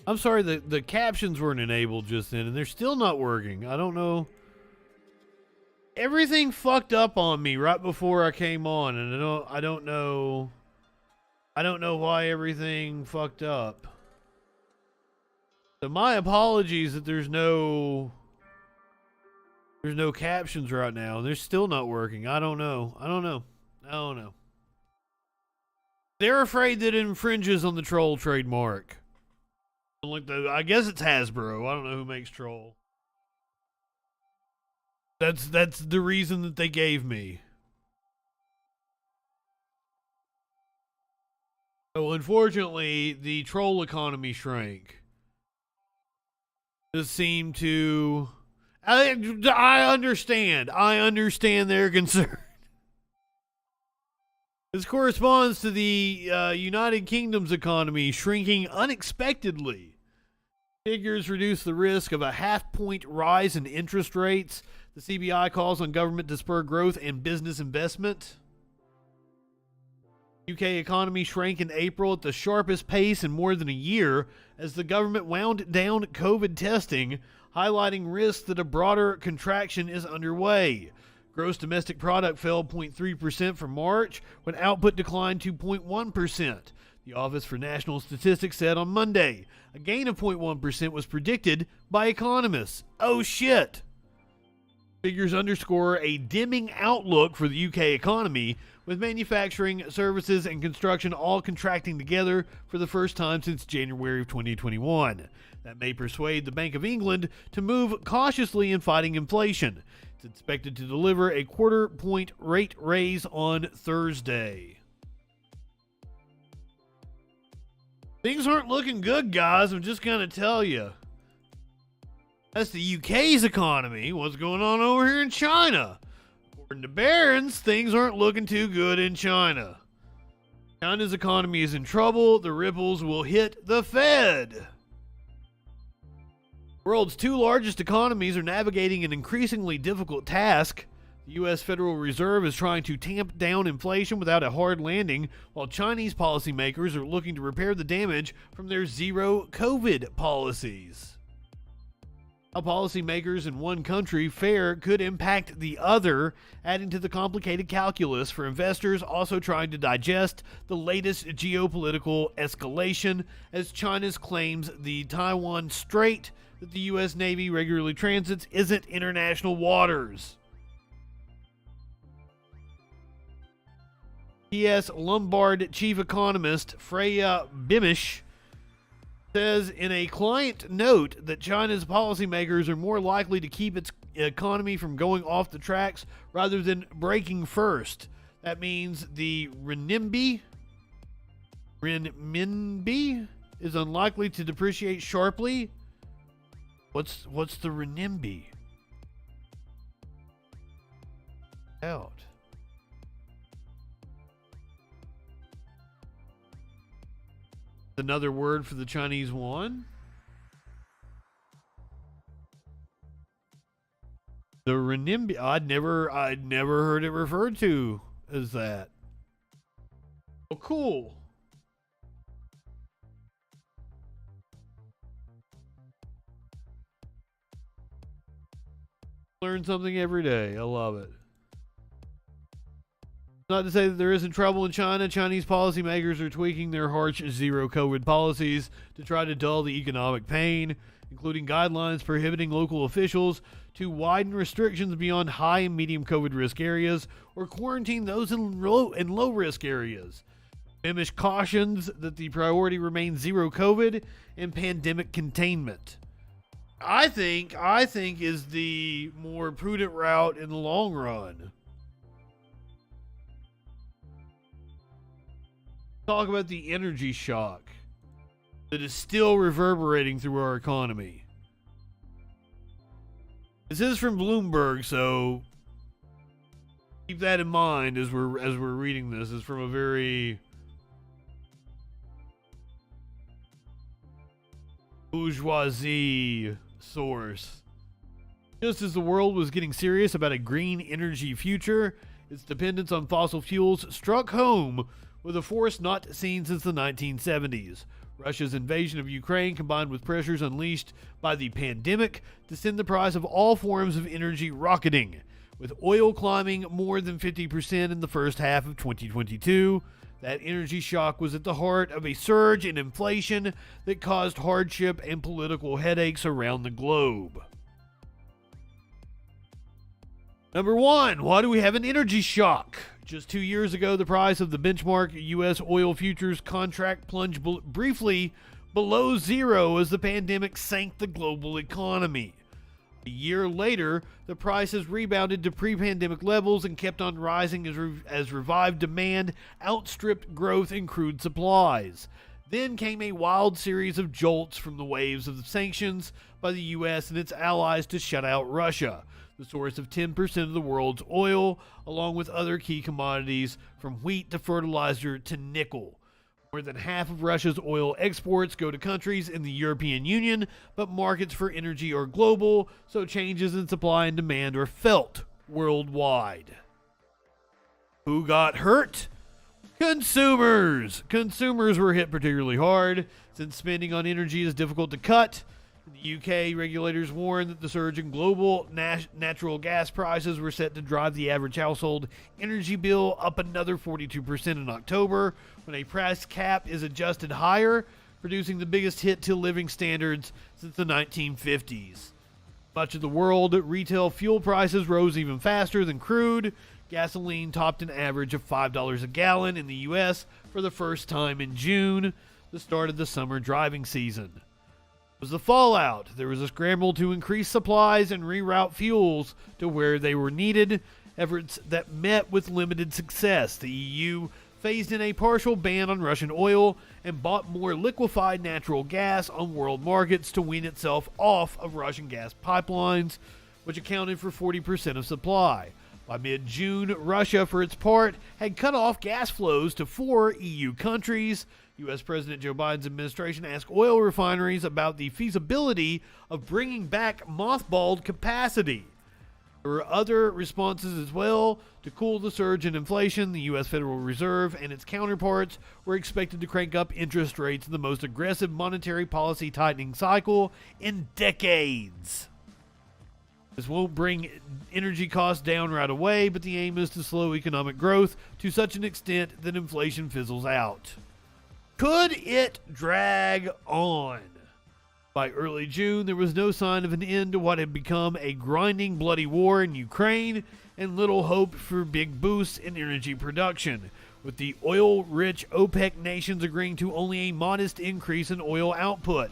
I'm sorry, the captions weren't enabled just then, and they're still not working. I don't know everything fucked up on me right before I came on, and I don't know why everything fucked up. So my apologies that there's no captions right now. They're still not working. I don't know. They're afraid that it infringes on the troll trademark. I guess it's Hasbro. I don't know who makes troll. That's the reason that they gave me. So unfortunately, the troll economy shrank. Just seemed to... I understand. I understand their concern. This corresponds to the United Kingdom's economy shrinking unexpectedly. Figures reduce the risk of a half-point rise in interest rates. The CBI calls on government to spur growth and business investment. UK economy shrank in April at the sharpest pace in more than a year as the government wound down COVID testing, highlighting risks that a broader contraction is underway. Gross domestic product fell 0.3% from March, when output declined 2.1%. The Office for National Statistics said on Monday. A gain of 0.1% was predicted by economists. Oh shit! Figures underscore a dimming outlook for the UK economy, with manufacturing, services, and construction all contracting together for the first time since January of 2021. That may persuade the Bank of England to move cautiously in fighting inflation. It's expected to deliver a quarter-point rate raise on Thursday. Things aren't looking good, guys. I'm just going to tell you. That's the UK's economy. What's going on over here in China? According to Barron's, things aren't looking too good in China. China's economy is in trouble. The ripples will hit the Fed. The world's two largest economies are navigating an increasingly difficult task. The U.S. Federal Reserve is trying to tamp down inflation without a hard landing, while Chinese policymakers are looking to repair the damage from their zero COVID policies. How policymakers in one country fare could impact the other, adding to the complicated calculus for investors also trying to digest the latest geopolitical escalation as China claims the Taiwan Strait that the U.S. Navy regularly transits isn't international waters. T.S. Lombard chief economist Freya Bimish says in a client note that China's policymakers are more likely to keep its economy from going off the tracks rather than breaking first. That means the renminbi is unlikely to depreciate sharply. What's the renminbi? Out. Another word for the Chinese yuan? The renminbi. I'd never heard it referred to as that. Oh, cool. Learn something every day. I love it. Not to say that there isn't trouble in China. Chinese policymakers are tweaking their harsh zero COVID policies to try to dull the economic pain, including guidelines prohibiting local officials to widen restrictions beyond high and medium COVID risk areas or quarantine those in low risk areas. Bimish cautions that the priority remains zero COVID and pandemic containment. I think is the more prudent route in the long run. Talk about the energy shock that is still reverberating through our economy. This is from Bloomberg, so keep that in mind as we're reading this. It's from a very bourgeoisie source. Just as the world was getting serious about a green energy future, its dependence on fossil fuels struck home with a force not seen since the 1970s. Russia's invasion of Ukraine, combined with pressures unleashed by the pandemic, to send the price of all forms of energy rocketing. with oil climbing more than 50% in the first half of 2022. That energy shock was at the heart of a surge in inflation that caused hardship and political headaches around the globe. Number 1, why do we have an energy shock? Just 2 years ago, the price of the benchmark U.S. oil futures contract plunged briefly below zero as the pandemic sank the global economy. A year later, the price has rebounded to pre-pandemic levels and kept on rising as revived demand outstripped growth in crude supplies. Then came a wild series of jolts from the waves of the sanctions by the U.S. and its allies to shut out Russia, the source of 10% of the world's oil, along with other key commodities from wheat to fertilizer to nickel. More than half of Russia's oil exports go to countries in the European Union, but markets for energy are global, so changes in supply and demand are felt worldwide. Who got hurt? Consumers! Consumers were hit particularly hard, since spending on energy is difficult to cut. In the UK, regulators warned that the surge in global natural gas prices were set to drive the average household energy bill up another 42% in October, when a price cap is adjusted higher, producing the biggest hit to living standards since the 1950s. Much of the world, retail fuel prices rose even faster than crude. Gasoline topped an average of $5 a gallon in the U.S. for the first time in June, the start of the summer driving season. Was the fallout. There was a scramble to increase supplies and reroute fuels to where they were needed, efforts that met with limited success. The EU phased in a partial ban on Russian oil and bought more liquefied natural gas on world markets to wean itself off of Russian gas pipelines, which accounted for 40% of supply. By mid-June, Russia, for its part, had cut off gas flows to 4 EU countries. U.S. President Joe Biden's administration asked oil refineries about the feasibility of bringing back mothballed capacity. There were other responses as well. To cool the surge in inflation, the U.S. Federal Reserve and its counterparts were expected to crank up interest rates in the most aggressive monetary policy tightening cycle in decades. This won't bring energy costs down right away, but the aim is to slow economic growth to such an extent that inflation fizzles out. Could it drag on? By early June, there was no sign of an end to what had become a grinding, bloody war in Ukraine, and little hope for big boosts in energy production, with the oil-rich OPEC nations agreeing to only a modest increase in oil output.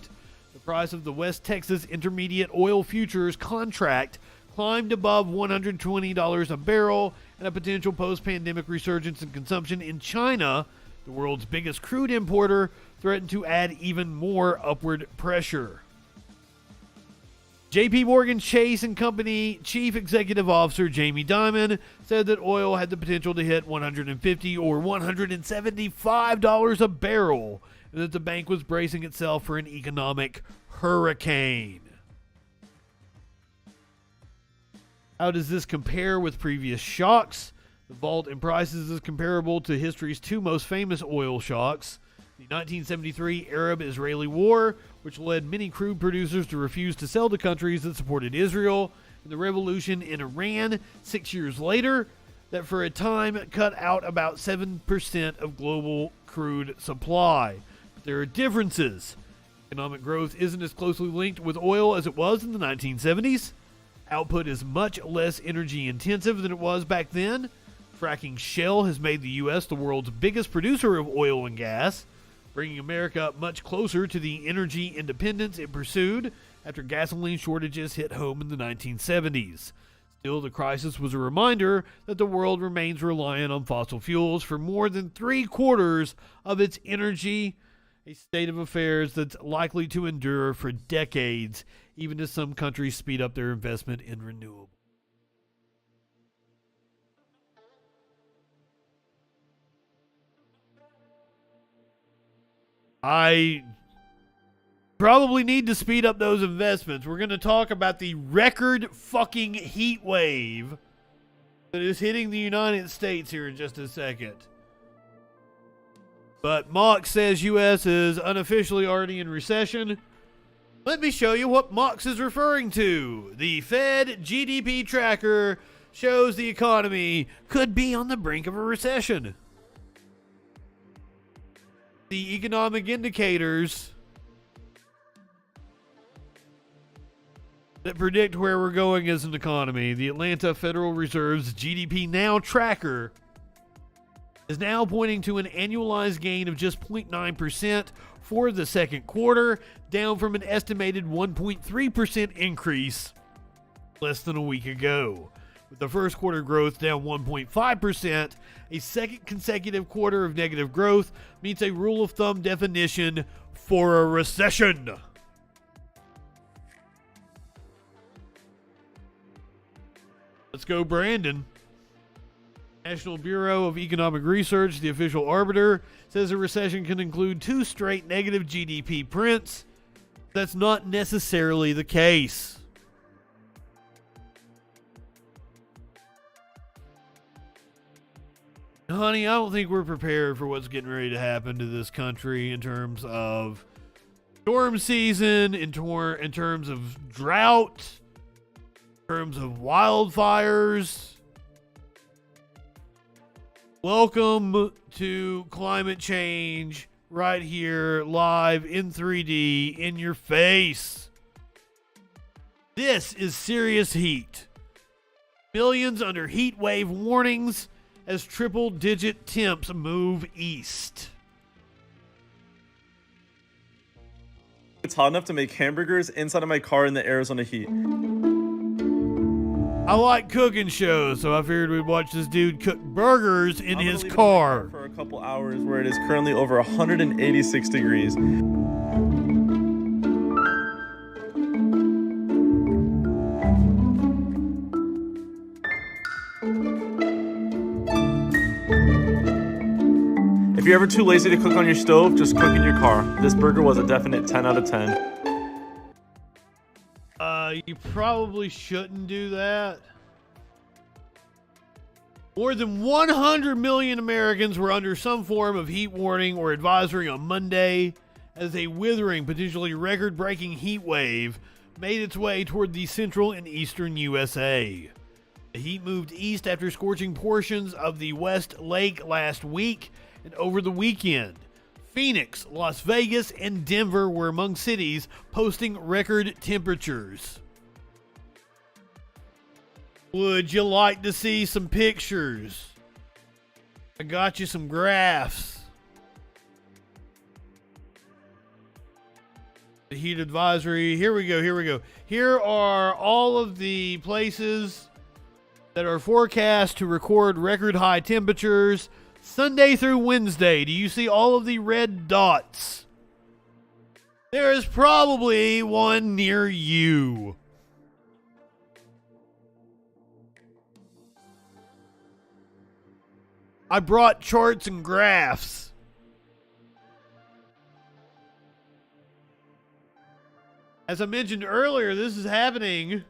The price of the West Texas Intermediate Oil Futures contract climbed above $120 a barrel, and a potential post-pandemic resurgence in consumption in China, the world's biggest crude importer, threatened to add even more upward pressure. J.P. Morgan Chase & Company Chief Executive Officer Jamie Dimon said that oil had the potential to hit $150 or $175 a barrel, and that the bank was bracing itself for an economic hurricane. How does this compare with previous shocks? The vault in prices is comparable to history's 2 most famous oil shocks. The 1973 Arab-Israeli War, which led many crude producers to refuse to sell to countries that supported Israel, and the revolution in Iran 6 years later, that for a time cut out about 7% of global crude supply. But there are differences. Economic growth isn't as closely linked with oil as it was in the 1970s. Output is much less energy intensive than it was back then. Fracking shale has made the U.S. the world's biggest producer of oil and gas, bringing America much closer to the energy independence it pursued after gasoline shortages hit home in the 1970s. Still, the crisis was a reminder that the world remains reliant on fossil fuels for more than 3/4 of its energy, a state of affairs that's likely to endure for decades, even as some countries speed up their investment in renewables. I probably need to speed up those investments. We're going to talk about the record fucking heat wave that is hitting the United States here in just a second. But Mox says U.S. is unofficially already in recession. Let me show you what Mox is referring to. The Fed GDP tracker shows the economy could be on the brink of a recession. The economic indicators that predict where we're going as an economy, the Atlanta Federal Reserve's GDP Now tracker, is now pointing to an annualized gain of just 0.9% for the second quarter, down from an estimated 1.3% increase less than a week ago. With the first quarter growth down 1.5%, a second consecutive quarter of negative growth meets a rule of thumb definition for a recession. Let's go, Brandon. National Bureau of Economic Research, the official arbiter, says a recession can include 2 straight negative GDP prints. That's not necessarily the case. Honey, I don't think we're prepared for what's getting ready to happen to this country in terms of storm season, in terms of drought, in terms of wildfires. Welcome to climate change right here, live in 3D, in your face. This is serious heat. Millions under heat wave warnings as triple-digit temps move east. It's hot enough to make hamburgers inside of my car in the Arizona heat. I like cooking shows, so I figured we'd watch this dude cook burgers in his car for a couple hours where it is currently over 186 degrees. If you're ever too lazy to cook on your stove, just cook in your car. This burger was a definite 10 out of 10. You probably shouldn't do that. More than 100 million Americans were under some form of heat warning or advisory on Monday as a withering, potentially record-breaking heat wave made its way toward the central and eastern USA. The heat moved east after scorching portions of the West Lake last week and over the weekend. Phoenix, Las Vegas, and Denver were among cities posting record temperatures. Would you like to see some pictures? I got you some graphs. The heat advisory. Here we go. Here are all of the places that are forecast to record record high temperatures Sunday through Wednesday. Do you see all of the red dots? There is probably one near you. I brought charts and graphs. As I mentioned earlier, this is happening.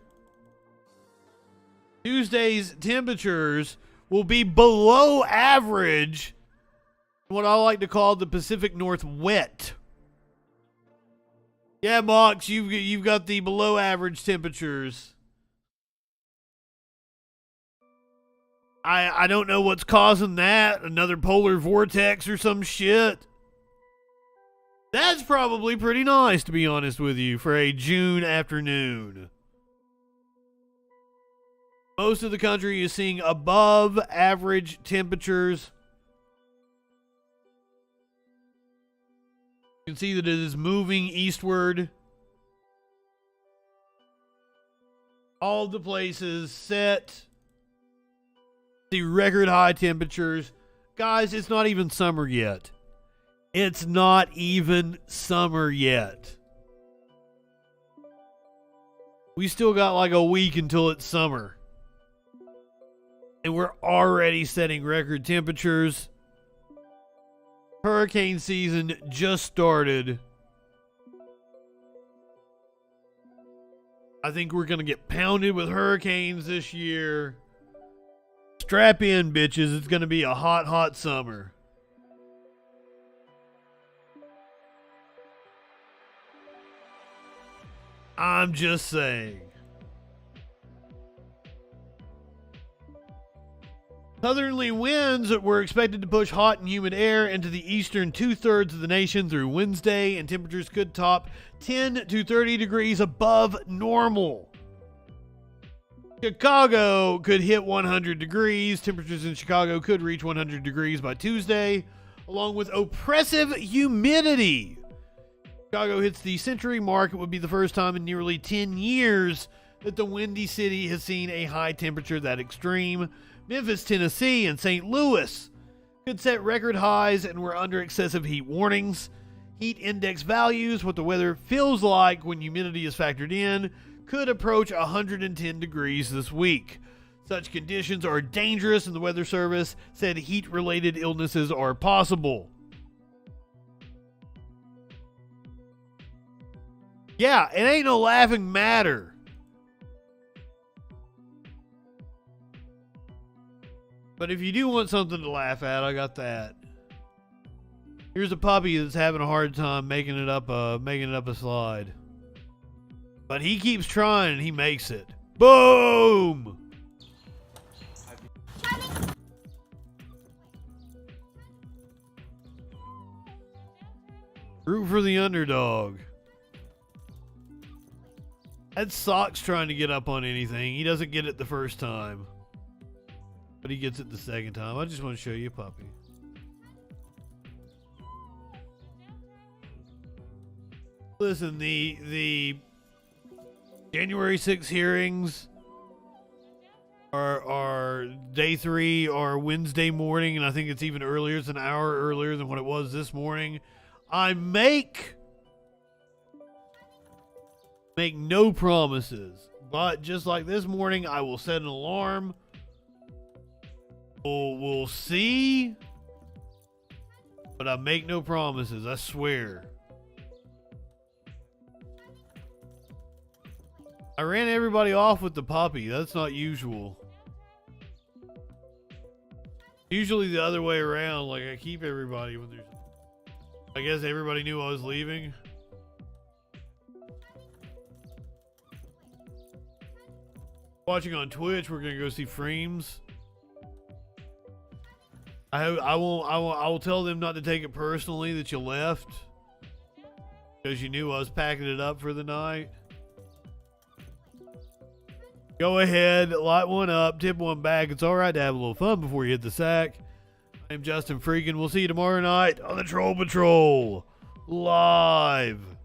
Tuesday's temperatures will be below average in what I like to call the Pacific Northwest. Yeah, Mox, you've got the below average temperatures. I don't know what's causing that. Another polar vortex or some shit. That's probably pretty nice, to be honest with you, for a June afternoon. Most of the country is seeing above average temperatures. You can see that it is moving eastward. All the places set the record high temperatures. Guys, it's not even summer yet. It's not even summer yet. We still got like a week until it's summer. And we're already setting record temperatures. Hurricane season just started. I think we're going to get pounded with hurricanes this year. Strap in, bitches. It's going to be a hot, hot summer. I'm just saying. Southerly winds were expected to push hot and humid air into the eastern 2/3 of the nation through Wednesday, and temperatures could top 10 to 30 degrees above normal. Chicago could hit 100 degrees. Temperatures in Chicago could reach 100 degrees by Tuesday, along with oppressive humidity. Chicago hits the century mark. It would be the first time in nearly 10 years that the Windy City has seen a high temperature that extreme. Memphis, Tennessee, and St. Louis could set record highs and were under excessive heat warnings. Heat index values, what the weather feels like when humidity is factored in, could approach 110 degrees this week. Such conditions are dangerous, and the Weather Service said heat-related illnesses are possible. Yeah, it ain't no laughing matter. But if you do want something to laugh at, I got that. Here's a puppy that's having a hard time making it up a slide. But he keeps trying and he makes it. Boom! Root for the underdog. That Sock's trying to get up on anything. He doesn't get it the first time, but he gets it the second time. I just want to show you a puppy. Listen, the January 6 hearings are day 3 or Wednesday morning, and I think it's even earlier. It's an hour earlier than what it was this morning. I make no promises, but just like this morning, I will set an alarm. We'll see, but I make no promises, I swear. I ran everybody off with the puppy. That's not usual. Usually the other way around. Like, I keep everybody when there's... I guess everybody knew I was leaving. Watching on Twitch, we're gonna go see Freems. I will tell them not to take it personally that you left, because you knew I was packing it up for the night. Go ahead, light one up, tip one back. It's all right to have a little fun before you hit the sack. I'm Justin Freakin. We'll see you tomorrow night on the Troll Patrol live.